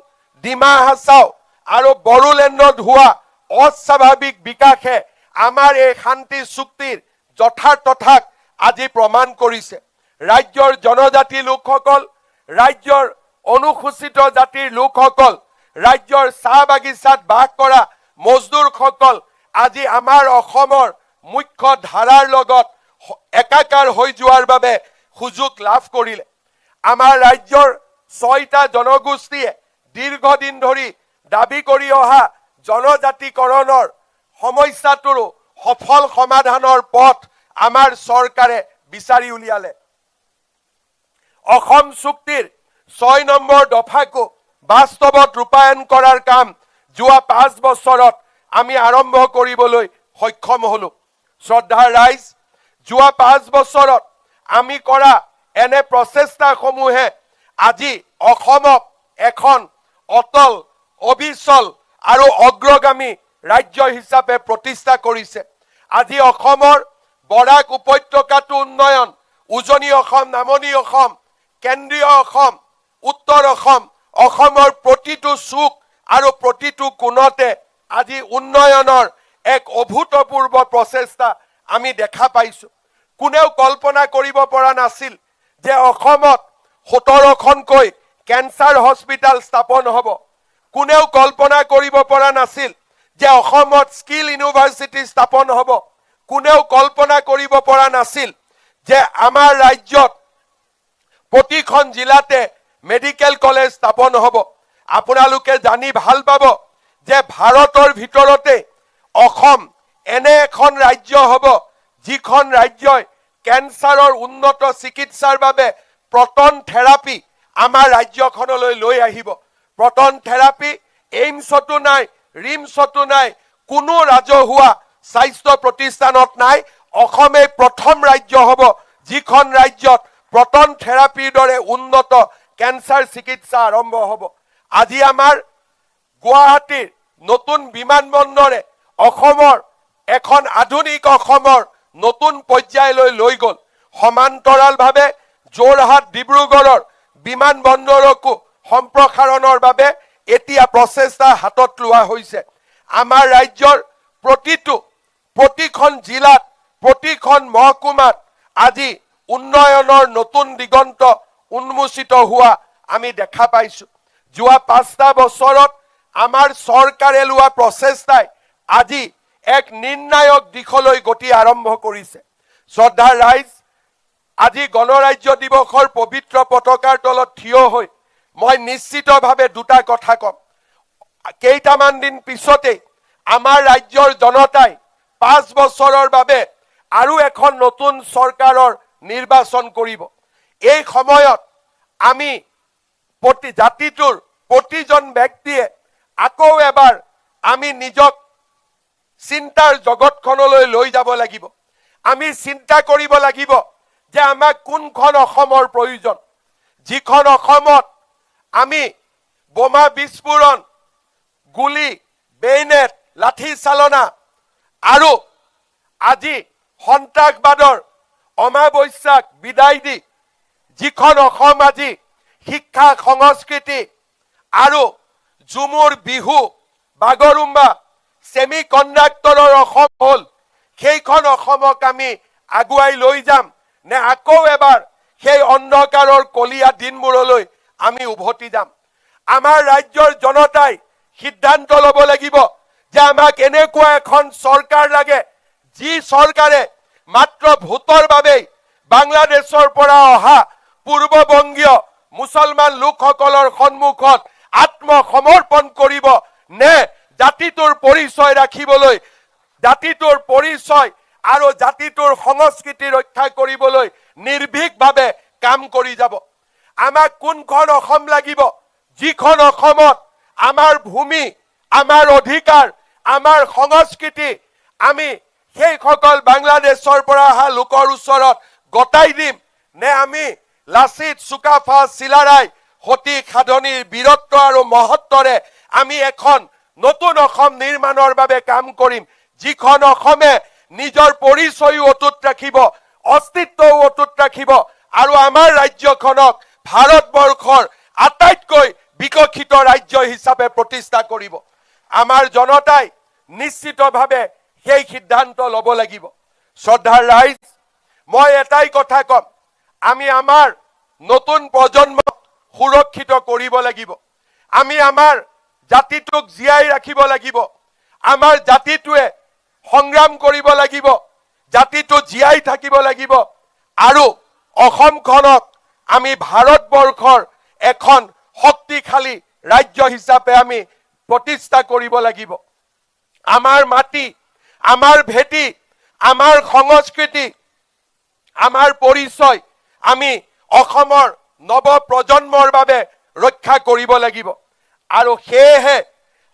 ডিমা হাছাও আৰু বড়োলেণ্ডত হোৱা অস্বাভাৱিক বিকাশে আমাৰ এই শান্তি চুক্তিৰ যথাৰ্থতাক আজি প্ৰমাণ কৰিছে। ৰাজ্যৰ জনজাতি লোকসকল, ৰাজ্যৰ অনুসূচিত জাতিৰ লোকসকল, ৰাজ্যৰ চাহ বাগিচাত বাস কৰা মজদুৰসকল আজি আমাৰ অসমৰ মুখ্য ধাৰাৰ লগত একাকাৰ হৈ যোৱাৰ বাবে সুযোগ লাভ কৰিলে। আমাৰ ৰাজ্যৰ ৬টা জনগোষ্ঠীয়ে দীৰ্ঘদিন ধৰি দাবী কৰি অহা জনজাতিকৰণৰ সমস্যাটোৰো সফল সমাধানৰ পথ আমাৰ চৰকাৰে বিচাৰি উলিয়ালে। অসম চুক্তিৰ ৬ নম্বৰ দফাকো বাস্তৱত ৰূপায়ণ কৰাৰ কাম যোৱা ৫ বছৰত আমি আৰম্ভ কৰিবলৈ সক্ষম হলোঁ। শ্ৰদ্ধাৰ ৰাইজ, যোৱা ৫ বছৰত আমি কৰা এনে প্ৰচেষ্টাসমূহে আজি অসমক এখন অটল, অবিচল আৰু অগ্ৰগামী ৰাজ্য হিচাপে প্ৰতিষ্ঠা কৰিছে। আজি অসমৰ বৰাক উপত্যকাটো উন্নয়ন, উজনি অসম, নামনি অসম, কেন্দ্ৰীয় অসম, উত্তৰ অসম, অসমৰ প্ৰতিটো চুক আৰু প্ৰতিটো কোণতে আজি উন্নয়নৰ এক অভূতপূৰ্ব প্ৰচেষ্টা আমি দেখা পাইছোঁ। কোনেও কল্পনা কৰিব পৰা নাছিল যে অসমত 17খনকৈ কেঞ্চাৰ হস্পিটেল স্থাপন হ'ব। কোনেও কল্পনা কৰিব পৰা নাছিল যে অসমত স্কিল ইউনিভাৰ্চিটি স্থাপন হ'ব। কোনেও কল্পনা কৰিব পৰা নাছিল যে আমাৰ ৰাজ্যত প্ৰতিখন জিলাতে মেডিকেল কলেজ স্থাপন হ'ব। আপোনালোকে জানি ভাল পাব যে ভাৰতৰ ভিতৰতে অসম এনে এখন ৰাজ্য হ'ব যিখন ৰাজ্যই কেঞ্চাৰৰ উন্নত চিকিৎসাৰ বাবে প্ৰটন থেৰাপি আমাৰ ৰাজ্যখনলৈ লৈ আহিব। প্ৰটন থেৰাপি এইমছতো নাই, ৰিমছতো নাই, কোনো ৰাজহুৱা স্বাস্থ্য প্ৰতিষ্ঠানত নাই। অসমেই প্ৰথম ৰাজ্য হ'ব যিখন ৰাজ্যত প্ৰটন থেৰাপিৰ দৰে উন্নত কেঞ্চাৰ চিকিৎসা আৰম্ভ হ'ব। আজি আমাৰ গুৱাহাটীৰ নতুন বিমানবন্দৰে অসমৰ এখন আধুনিক অসমৰ নতুন পৰ্যায়লৈ লৈ গ'ল। সমান্তৰালভাৱে যোৰহাট ডিব্ৰুগড়ৰ বিমানবন্দৰকো সম্প্ৰসাৰণৰ বাবে এতিয়া প্ৰচেষ্টা হাতত লোৱা হৈছে। আমাৰ ৰাজ্যৰ প্ৰতিখন জিলাত, প্ৰতিখন মহকুমাত আজি উন্নয়নৰ নতুন দিগন্ত উন্মোচিত হোৱা আমি দেখা পাইছোঁ। যোৱা 5টা বছৰত আমাৰ চৰকাৰে লোৱা প্ৰচেষ্টাই আজি এক নিৰ্ণায়ক দিশলৈ গতি আৰম্ভ কৰিছে। শ্ৰদ্ধাৰ ৰাইজ, আজি গণৰাজ্য দিৱসৰ পবিত্ৰ পতাকাৰ তলত থিয় হৈ মই নিশ্চিতভাৱে দুটা কথা ক'ম। কেইটামান দিন পিছতেই আমাৰ ৰাজ্যৰ জনতাই 5 বছৰৰ বাবে আৰু এখন নতুন চৰকাৰৰ নিৰ্বাচন কৰিব। এই সময়ত আমি জাতিটোৰ প্ৰতিজন ব্যক্তিয়ে আকৌ এবাৰ আমি নিজক চিন্তাৰ জগতখনলৈ লৈ যাব লাগিব। আমি চিন্তা কৰিব লাগিব যে আমাক কোনখন অসমৰ প্ৰয়োজন, যিখন অসমত আমি বোমা বিস্ফোৰণ, গুলি, বেইনেট, লাঠি চালনা আৰু আজি সন্ত্ৰাসবাদৰ অমাৱস্যাক বিদায় দি যিখন অসম আজি শিক্ষা, সংস্কৃতি আৰু ঝুমুৰ, বিহু, বাগৰুম্বা, ছেমি কণ্ডাক্টৰৰ অসম হ'ল, সেইখন অসমক আমি আগুৱাই লৈ যাম নে আকৌ এবাৰ সেই অন্ধকাৰৰ কলীয়া দিনবোৰলৈ আমি উভতি যাম। আমাৰ ৰাজ্যৰ জনতাই সিদ্ধান্ত ল'ব লাগিব যে আমাক এনেকুৱা এখন চৰকাৰ লাগে যি চৰকাৰে মাত্ৰ ভোটৰ বাবেই বাংলাদেশৰ পৰা অহা পূৰ্ববংগীয় মুছলমান লোকসকলৰ সন্মুখত আত্মসমৰ্পণ কৰিব নে জাতিটোৰ পৰিচয় ৰাখিবলৈ, জাতিটোৰ পৰিচয় আৰু জাতিটোৰ সংস্কৃতি ৰক্ষা কৰিবলৈ নিৰ্ভীকভাৱে কাম কৰি যাব। আমাক কোনখন অসম লাগিব যিখন অসমত আমাৰ ভূমি, আমাৰ অধিকাৰ, আমাৰ সংস্কৃতি আমি সেইসকল বাংলাদেশৰ পৰা অহা লোকৰ ওচৰত গতাই দিম নে আমি লাচিত, চুকাফা, চিলাৰায় সতী সাধনীৰ বীৰত্ব আৰু মহত্বৰে আমি এখন নতুন অসম নিৰ্মাণৰ বাবে কাম কৰিম, যিখন অসমে নিজৰ পৰিচয়ও অটুট ৰাখিব, অস্তিত্বও অটুট ৰাখিব আৰু আমাৰ ৰাজ্যখনক ভাৰতবৰ্ষৰ আটাইতকৈ বিকশিত ৰাজ্য হিচাপে প্ৰতিষ্ঠা কৰিব। আমাৰ জনতাই নিশ্চিতভাৱে সেই সিদ্ধান্ত ল'ব লাগিব। শ্ৰদ্ধাৰ ৰাইজ, মই এটাই কথা ক'ম, আমি আমাৰ নতুন প্ৰজন্মক সুৰক্ষিত কৰিব লাগিব। আমি আমাৰ জাতিটোক জীয়াই ৰাখিব লাগিব। আমাৰ জাতিটোৱে সংগ্ৰাম কৰিব লাগিব, জাতিটো জীয়াই থাকিব লাগিব আৰু অসমখনক আমি ভাৰতবৰ্ষৰ এখন শক্তিশালী ৰাজ্য হিচাপে আমি প্ৰতিষ্ঠা কৰিব লাগিব। আমাৰ মাটি, আমাৰ ভেটি, আমাৰ সংস্কৃতি, আমাৰ পৰিচয় আমি অসমৰ নৱ প্ৰজন্মৰ বাবে ৰক্ষা কৰিব লাগিব আৰু সেয়েহে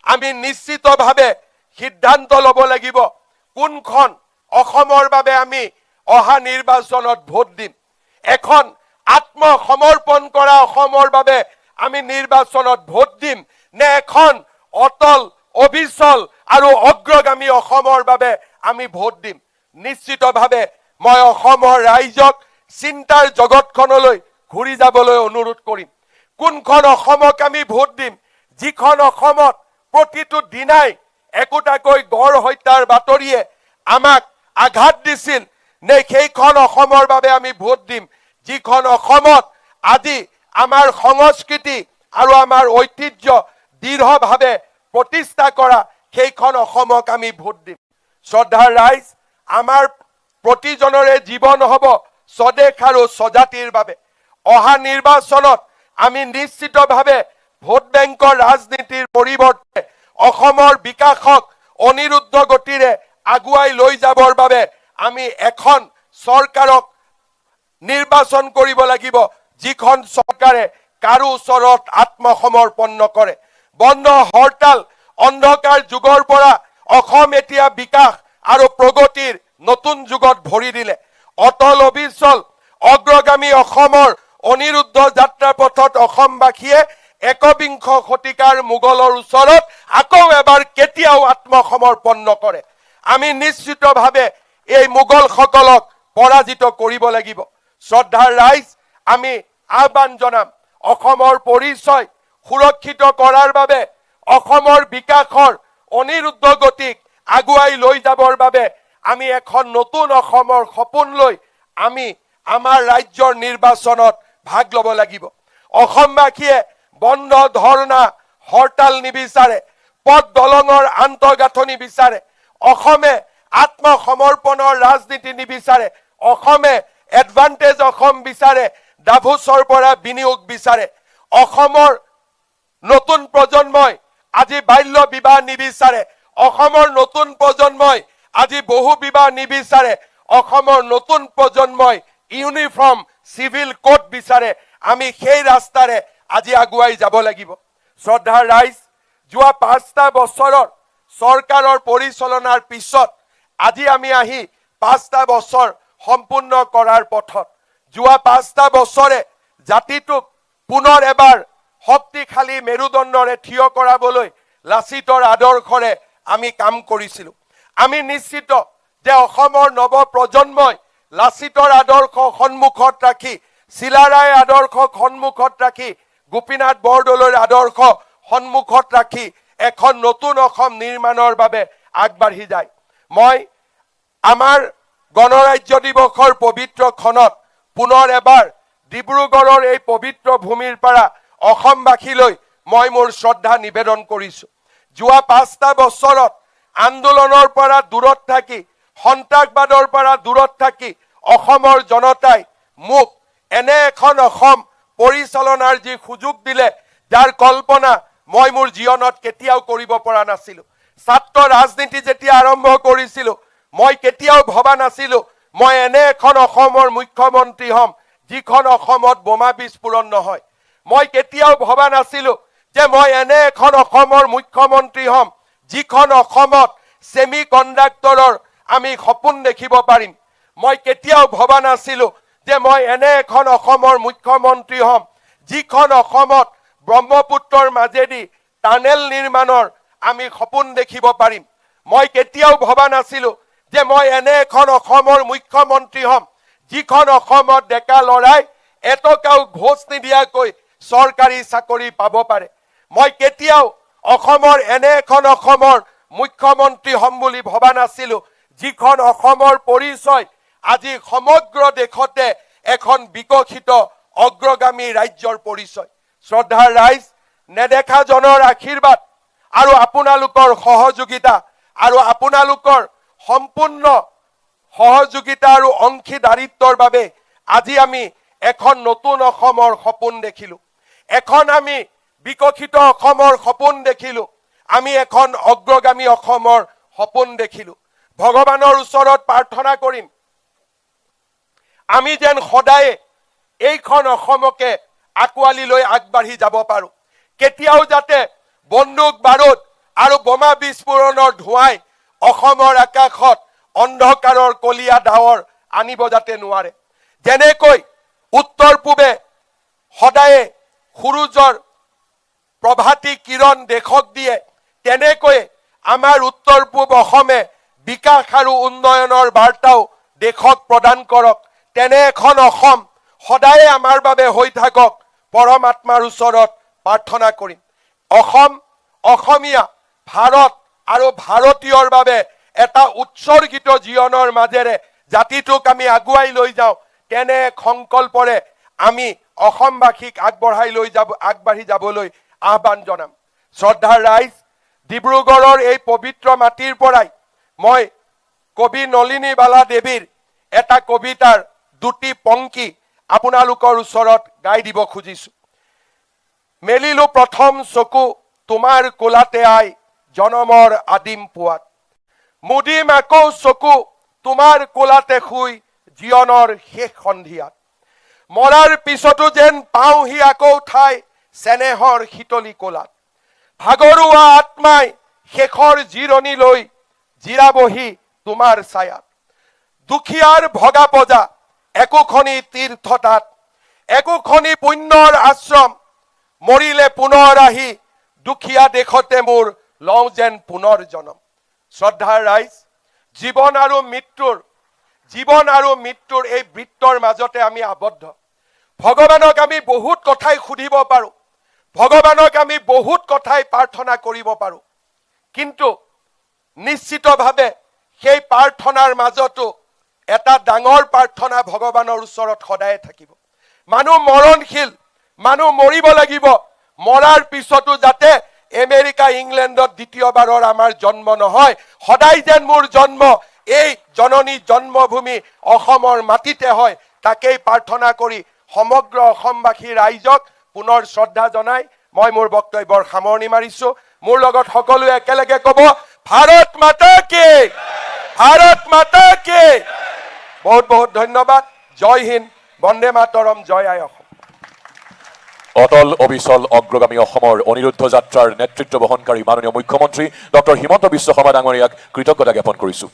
আমি নিশ্চিতভাৱে সিদ্ধান্ত ল'ব লাগিব কোনখন অসমৰ বাবে আমি অহা নিৰ্বাচনত ভোট দিম। এখন আত্মসমৰ্পণ কৰা অসমৰ বাবে আমি নিৰ্বাচনত ভোট দিম নে এখন অটল, অবিচল আৰু অগ্ৰগামী অসমৰ বাবে আমি ভোট দিম। নিশ্চিতভাৱে মই অসমৰ ৰাইজক চিন্তাৰ জগতখনলৈ ঘূৰি যাবলৈ অনুৰোধ কৰিম। কোনখন অসমক আমি ভোট দিম যিখন অসমত প্ৰতিটো দিনাই একোটাকৈ গড় হত্যাৰ বাতৰিয়ে আমাক আঘাত দিছিল নে সেইখন অসমৰ বাবে আমি ভোট দিম যিখন অসমত আজি আমাৰ সংস্কৃতি আৰু আমাৰ ঐতিহ্য দৃঢ়ভাৱে প্ৰতিষ্ঠা কৰা সেইখন অসমক আমি ভোট দিম। শ্ৰদ্ধাৰ ৰাইজ, আমাৰ প্ৰতিজনৰে জীৱন হ'ব স্বদেশ আৰু স্বজাতিৰ বাবে। অহা নিৰ্বাচনত আমি নিশ্চিতভাৱে ভোট বেংকৰ ৰাজনীতিৰ পৰিৱৰ্তে অসমৰ বিকাশক অনিৰুদ্ধ গতিৰে আগুৱাই লৈ যাবৰ বাবে আমি এখন চৰকাৰক নিৰ্বাচন কৰিব লাগিব, যিখন চৰকাৰে কাৰো ওচৰত আত্মসমৰ্পণ নকৰে। বন্ধ হৰতাল অন্ধকাৰ যুগৰ পৰা অসম এতিয়া বিকাশ আৰু প্ৰগতিৰ নতুন যুগত ভৰি দিলে। অটল অবিচল অগ্ৰগামী অসমৰ অনিৰুদ্ধ যাত্ৰা পথত অসমবাসীয়ে একবিংশ শতিকাৰ মোগলৰ ওচৰত আকৌ এবাৰ কেতিয়াও আত্মসমৰ্পণ নকৰে। আমি নিশ্চিতভাৱে এই মোগলসকলক পৰাজিত কৰিব লাগিব। শ্ৰদ্ধাৰ ৰাইজ, আমি আহ্বান জনাম, অসমৰ পৰিচয় সুৰক্ষিত কৰাৰ বাবে, অসমৰ বিকাশৰ অনিৰুদ্ধ গতিক আগুৱাই লৈ যাবৰ বাবে আমি এখন নতুন অসমৰ সপোন লৈ আমি আমাৰ ৰাজ্যৰ নিৰ্বাচনত ভাগ ল'ব লাগিব। অসমবাসীয়ে বন্ধ ধৰ্ণা হৰতাল নিবিচাৰে, পথ দলঙৰ আন্তঃগাঁথনি বিচাৰে। অসমে আত্মসমৰ্পণৰ ৰাজনীতি নিবিচাৰে। অসমে এডভান্টেজ অসম বিচাৰে, ডাভোছৰ পৰা বিনিয়োগ বিচাৰে। অসমৰ নতুন প্ৰজন্মই আজি বাল্য বিবাহ নিবিচাৰে। অসমৰ নতুন প্ৰজন্মই আজি বহু বিবাহ নিবিচাৰে। অসমৰ নতুন প্ৰজন্মই ইউনিফৰ্ম চিভিল কোড বিচাৰে। আমি সেই ৰাস্তাৰে আজি আগুৱাই যাব লাগিব। শ্ৰদ্ধাৰ ৰাইজ, যোৱা 5টা বছৰৰ চৰকাৰৰ পৰিচালনাৰ পিছত আজি আমি আহি 5টা বছৰ সম্পূৰ্ণ কৰাৰ পথত। যোৱা 5টা বছৰে জাতিটোক পুনৰ এবাৰ শক্তিশালী মেৰুদণ্ডৰে থিয় কৰাবলৈ লাচিতৰ আদৰ্শৰে আমি কাম কৰিছিলোঁ। আমি নিশ্চিত যে অসমৰ নৱ প্ৰজন্মই লাচিতৰ আদৰ্শ সন্মুখত ৰাখি, চিলাৰায় আদৰ্শক সন্মুখত ৰাখি, গোপীনাথ বৰদলৈৰ আদৰ্শ সন্মুখত ৰাখি এখন নতুন অসম নিৰ্মাণৰ বাবে আগবাঢ়ি যায়। মই আমাৰ গণৰাজ্য দিৱসৰ পবিত্ৰ ক্ষণত পুনৰ এবাৰ ডিব্ৰুগড়ৰ এই পবিত্ৰ ভূমিৰ পৰা অসমবাসীলৈ মই মোৰ শ্ৰদ্ধা নিবেদন কৰিছোঁ। যোৱা 5টা বছৰত আন্দোলনৰ পৰা দূৰত থাকি, সন্ত্ৰাসবাদৰ পৰা দূৰত থাকি অসমৰ জনতাই মোক এনে এখন অসম পৰিচালনাৰ যি সুযোগ দিলে, যাৰ কল্পনা মই মোৰ জীৱনত কেতিয়াও কৰিব পৰা নাছিলোঁ। ছাত্ৰ ৰাজনীতি যেতিয়া আৰম্ভ কৰিছিলোঁ, মই কেতিয়াও ভবা নাছিলোঁ মই এনে এখন অসমৰ মুখ্যমন্ত্ৰী হ'ম যিখন অসমত বোমা বিস্ফোৰণ নহয়। মই কেতিয়াও ভবা নাছিলোঁ যে মই এনে এখন অসমৰ মুখ্যমন্ত্ৰী হ'ম যিখন অসমত ছেমি কণ্ডাক্টৰৰ আমি সপোন দেখিব পাৰিম। মই কেতিয়াও ভবা নাছিলোঁ যে মই এনে এখন অসমৰ মুখ্যমন্ত্ৰী হ'ম যিখন অসমত ব্ৰহ্মপুত্ৰৰ মাজেদি টানেল নিৰ্মাণৰ আমি সপোন দেখিব পাৰিম। মই কেতিয়াও ভবা নাছিলোঁ যে মই এনে এখন অসমৰ মুখ্যমন্ত্ৰী হ'ম যিখন অসমত ডেকা ল'ৰাই এটকাও ঘোচ নিদিয়াকৈ চৰকাৰী চাকৰি পাব পাৰে। মই কেতিয়াও অসমৰ এনে এখন অসমৰ মুখ্যমন্ত্ৰী হ'ম বুলি ভবা নাছিলোঁ যিখন অসমৰ পৰিচয় আজি সমগ্ৰ দেশতে এখন বিকশিত অগ্ৰগামী ৰাজ্যৰ পৰিচয়। শ্ৰদ্ধাৰ ৰাইজ, নেদেখা জনৰ আশীৰ্বাদ আৰু আপোনালোকৰ সহযোগিতা আৰু আপোনালোকৰ সম্পূৰ্ণ সহযোগিতা আৰু অংশীদাৰিত্বৰ বাবে আজি আমি এখন নতুন অসমৰ সপোন দেখিলোঁ। এখন আমি বিকশিত অসমৰ সপোন দেখিলোঁ। আমি এখন অগ্ৰগামী অসমৰ সপোন দেখিলোঁ। ভগৱানৰ ওচৰত প্ৰাৰ্থনা কৰিম আমি যেন সদায় এইখন অসমকে আঁকোৱালি লৈ আগবাঢ়ি যাব পাৰোঁ। কেতিয়াও যাতে বন্দুক বাৰুদ আৰু বোমা বিস্ফোৰণৰ ধোঁৱাই অসমৰ আকাশত অন্ধকাৰৰ কলীয়া ডাৱৰ আনিব যাতে নোৱাৰে। যেনেকৈ উত্তৰ পূবে সদায়ে সূৰুজৰ প্ৰভাতী কিৰণ দেশক দিয়ে, তেনেকৈ আমাৰ উত্তৰ পূব অসমে বিকাশ আৰু উন্নয়নৰ বাৰ্তাও দেশক প্ৰদান কৰক। তেনে এখন অসম সদায়ে আমাৰ বাবে হৈ থাকক, পৰমাত্মাৰ ওচৰত প্ৰাৰ্থনা কৰিম। অসম, অসমীয়া, ভাৰত আৰু ভাৰতীয়ৰ বাবে এটা উৎসৰ্গিত জীৱনৰ মাজেৰে জাতিটোক আমি আগুৱাই লৈ যাওঁ, তেনে এক সংকল্পৰে আমি অসমবাসীক আগবাঢ়ি যাবলৈ আহ্বান জনাম। শ্ৰদ্ধাৰ ৰাইজ, ডিব্ৰুগড়ৰ এই পবিত্ৰ মাটিৰ পৰাই মই কবি নলিনীবালা দেৱীৰ এটা কবিতাৰ দুটি পংক্তি আপোনালোকৰ ওচৰত গাই দিব খুজিছো। মেলিলো প্ৰথম চকু তোমাৰ কোলাতে আই জনমৰ আদিম পুৱাত, মুদিম আকৌ চকু তোমাৰ কোলাতে শুই জীৱনৰ শেষ সন্ধিয়াত, মৰাৰ পিছতো যেন পাওঁহি আকৌ ঠাই চেনেহৰ শীতলী কোলাত, ভাগৰুৱা আত্মাই শেষৰ জিৰণি লৈ জিৰাবহি তোমাৰ ছায়াত, দুখীয়াৰ ভগা পজা একোখনি তীৰ্থ তাত, একোখনি পুণ্যৰ আশ্ৰম, মৰিলে পুনৰ আহি দুখীয়া দেশতে মোৰ লওঁ যেন পুনৰ জনম। শ্ৰদ্ধাৰ ৰাইজ, জীৱন আৰু মৃত্যুৰ এই বৃত্তৰ মাজতে আমি আবদ্ধ। ভগৱানক আমি বহুত কথাই সুধিব পাৰোঁ, ভগৱানক আমি বহুত কথাই প্ৰাৰ্থনা কৰিব পাৰোঁ, কিন্তু নিশ্চিতভাৱে সেই প্ৰাৰ্থনাৰ মাজতো এটা ডাঙৰ প্ৰাৰ্থনা ভগৱানৰ ওচৰত সদায় থাকিব। মানুহ মৰণশীল, মানুহ মৰিব লাগিব, মৰাৰ পিছতো যাতে আমেৰিকা ইংলেণ্ডত দ্বিতীয়বাৰৰ আমাৰ জন্ম নহয়, সদায় যেন মোৰ জন্ম এই জননী জন্মভূমি অসমৰ মাটিতে হয়, তাকেই প্ৰাৰ্থনা কৰি সমগ্ৰ অসমবাসী ৰাইজক পুনৰ শ্ৰদ্ধা জনাই মই মোৰ বক্তব্যৰ সামৰণি মাৰিছো। মোৰ লগত সকলোৱে একেলগে ক'ব, ভাৰত মাতা কি, ভাৰত মাতা কি। বহুত বহুত ধন্যবাদ। জয় হিন্দ, বন্দে মাতৰম, জয় আই অসম। অটল অবিচল অগ্ৰগামী অসমৰ অনিৰুদ্ধ যাত্ৰাৰ নেতৃত্ব বহনকাৰী মাননীয় মুখ্যমন্ত্ৰী ডক্টৰ হিমন্ত বিশ্ব শৰ্মা ডাঙৰীয়াক কৃতজ্ঞতা জ্ঞাপন কৰিছো।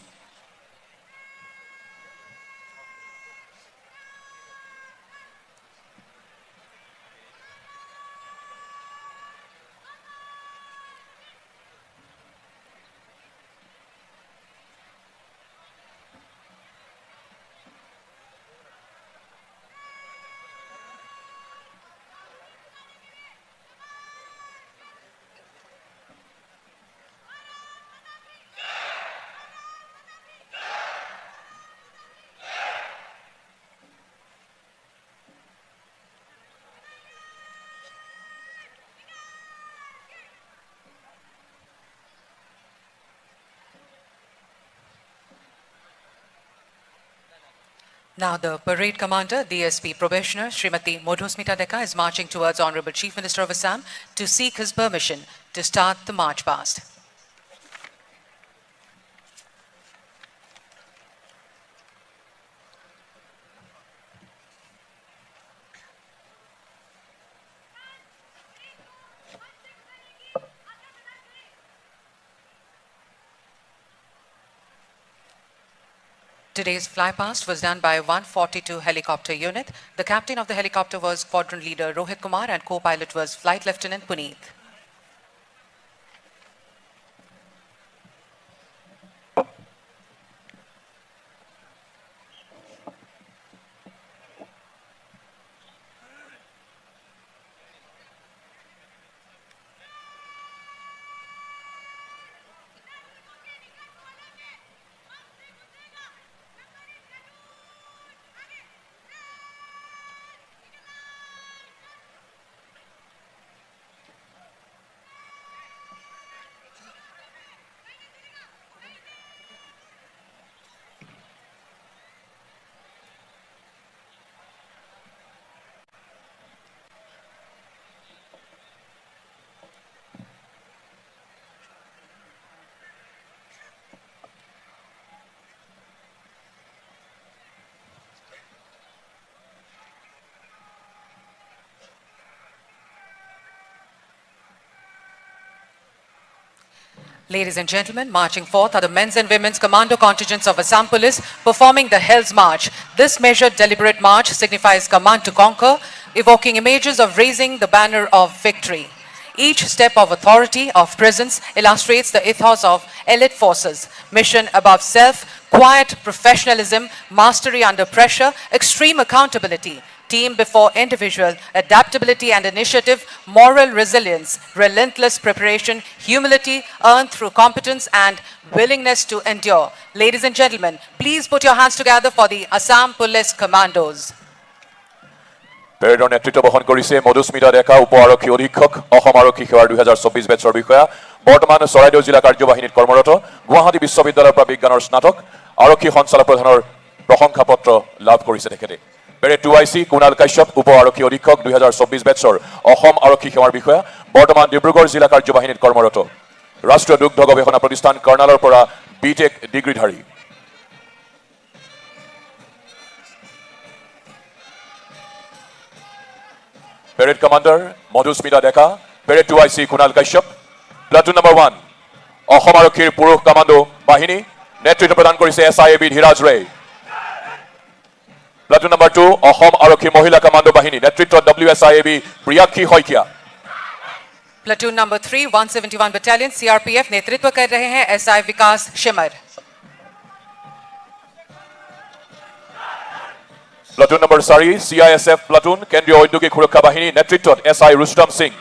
Now the parade commander, DSP Probationer Srimati Madhusmita Deka is marching towards Honorable Chief Minister of Assam to seek his permission to start the march past. Today's flypast was done by 142 helicopter unit. The captain of the helicopter was squadron leader Rohit Kumar and co-pilot was Flight Lieutenant Puneet. Ladies and gentlemen, marching forth are the men's and women's commando contingents of Assam Police performing the Hell's March. This measured, deliberate march signifies command to conquer, evoking images of raising the banner of victory. Each step of authority, of presence, illustrates the ethos of elite forces. Mission above self, quiet professionalism, mastery under pressure, extreme accountability. Team before individual, adaptability and initiative, moral resilience, relentless preparation, humility earned through competence and willingness to endure. Ladies and gentlemen, please put your hands together for the Assam Police Commandos. পেৰেডৰ নেতৃত্ব বহন কৰিছে মধুস্মিতা ডেকা উপ আৰক্ষী অধীক্ষক অসম আৰক্ষী সেৱাৰ 2024 বেটছৰ বিষয়া বৰ্তমান চৰাইদেউ জিলা কাৰ্যবাহিনীত কৰ্মৰত গুৱাহাটী বিশ্ববিদ্যালয়ৰ পৰা বিজ্ঞানৰ স্নাতক আৰক্ষী সঞ্চালক প্ৰধানৰ প্ৰশংসা পত্ৰ লাভ কৰিছে তেখেতে পেৰেড 2IC কুণাল কাশ্যপ উপ আৰক্ষী অধীক্ষক 2024 বেটছৰ অসম আৰক্ষী সেৱাৰ বিষয়া বৰ্তমান ডিব্ৰুগড় জিলা কাৰ্যবাহিনীত কৰ্মৰত ৰাষ্ট্ৰীয় দুগ্ধ গৱেষণা প্ৰতিষ্ঠান কৰ্ণালৰ পৰা বিটেক ডিগ্ৰীধাৰী parade commander Madhusmita Deka parade 2IC Kunal Kashyap platoon number 1 Assam আৰক্ষীৰ পুৰুষ কমাণ্ডো বাহিনী নেতৃত্ব প্ৰদান কৰিছে SIAB ধীৰাজ ৰে প্লাটুন নম্বৰ 2 অসম আৰক্ষীৰ মহিলা কমাণ্ডো বাহিনী নেতৃত্বত WSIAB Priyakshi Saikia Platoon number 3, 171 Battalion, CRPF नेतृत्व कर रहे हैं SI Vikas Shimar. Platoon number 4 CISF platoon কেন্দ্ৰীয় ঔদ্যোগিক সুৰক্ষা বাহিনী নেতৃত্বত SI Rustam Singh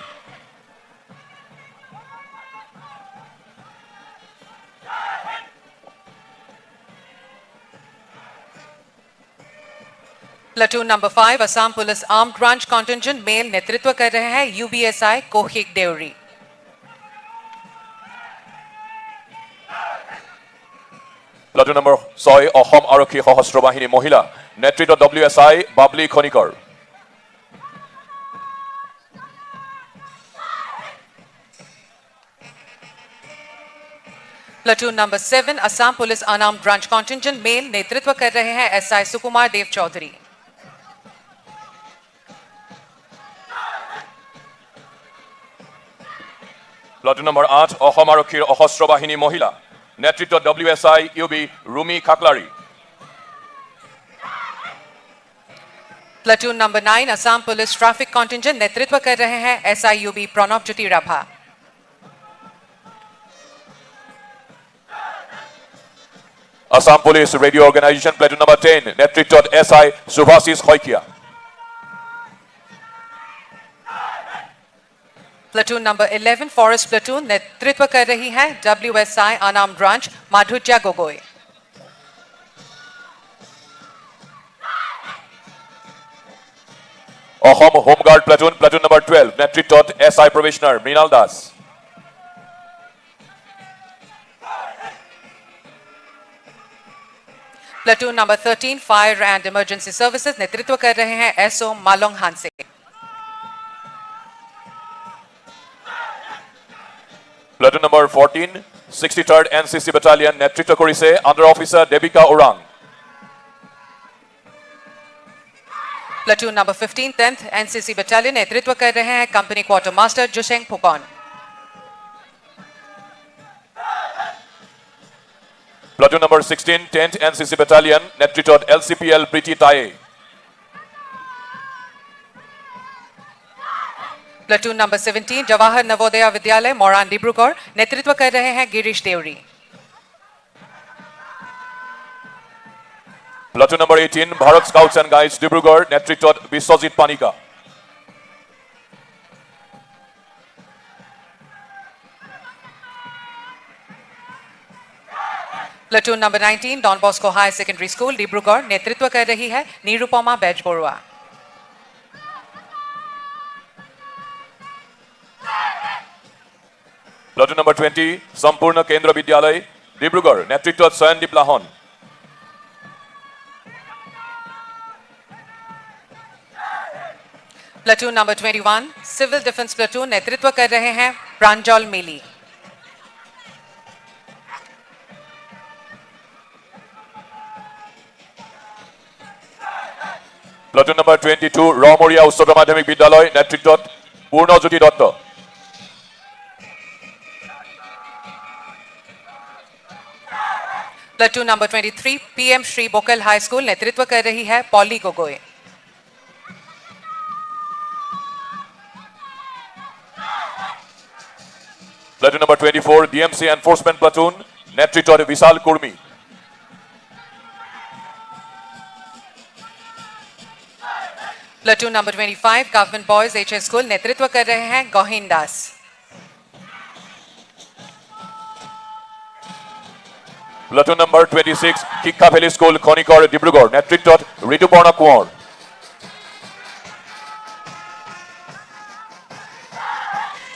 Platoon number 5, Assam Police Armed Branch Contingent male नेतृत्व कर रहे हैं UBSI Kohik Deori. Platoon number 6 Assam আৰক্ষী সশস্ত্ৰ বাহিনী মহিলা নেতৃত্বত WSI Babli Khanikar Platoon number 7, Assam Police Unarmed Branch Contingent male नेतृत्व कर रहे हैं SI Sukumar Dev Choudhury. Platoon number 8 Assam আৰক্ষীৰ সশস্ত্ৰ বাহিনী মহিলা নেতৃত্বত WSI UB Rumi Khaklari Platoon number 9, Assam Police Traffic Contingent नेतृत्व कर रहे हैं SIUB Pranab Jyoti Rabha. Assam police radio' organisation platoon number 10 নেতৃত্বত SI সুভাশিষ Saikia Platoon number 11, Forest Platoon नेतृत्व कर रही है WSI Unarmed Branch Madhurya Gogoi. Assam home guard platoon platoon number 12 নেতৃত্বত SI প্ৰবেশনাৰ Mrinal Das Platoon number 13, Fire and Emergency Services नेतृत्व कर रहे हैं SO Malong Hanse. Platoon number 14 63rd NCC Battalion নেতৃত্ব কৰিছে under officer Debika Orang Platoon number 15, 10th NCC Battalion नेतृत्व कर रहे हैं company quarter master Jusheng Phukan. Platoon number 16 10th NCC Battalion নেতৃত্বত LCPL Priti Taye Platoon number 17, Jawahar Navodaya Vidyalaya Moran Dibrugarh नेतृत्व कर रहे हैं Girish Deori. Platoon number 18 Bharat scouts and guides Dibrugarh নেতৃত্বত বিশ্বজিৎ পানিকা Platoon number 19, Don Bosco High Secondary School Dibrugarh नेतृत्व कर रही है निरुपमा बैज बरुआ. প্লাটুন নম্বৰ 20 সম্পূৰ্ণ কেন্দ্ৰ বিদ্যালয় ডিব্ৰুগড় নেতৃত্বত চয়নদীপ লাহন Platoon number 21, Civil Defense Platoon नेतृत्व कर रहे हैं प्रांजल मेली. প্লাটুন নম্বৰ 22 ৰমৰীয়া উচ্চতৰ মাধ্যমিক বিদ্যালয় নেতৃত্বত Purnajyoti Dutta Platoon number 23, PM Shri Bokal High School नेतृत्व कर रही है Poli Gogoi. Platoon number 24 DMC enforcement platoon নেতৃত্বত Bishal Kurmi Platoon number 25, Government Boys HS School नेतृत्व कर रहे हैं गौहीन दास. প্লাটুন নম্বৰ 26 শিক্ষা ভেলী স্কুল খনিকৰ ডিব্ৰুগড় নেতৃত্বত Rituparna Konwar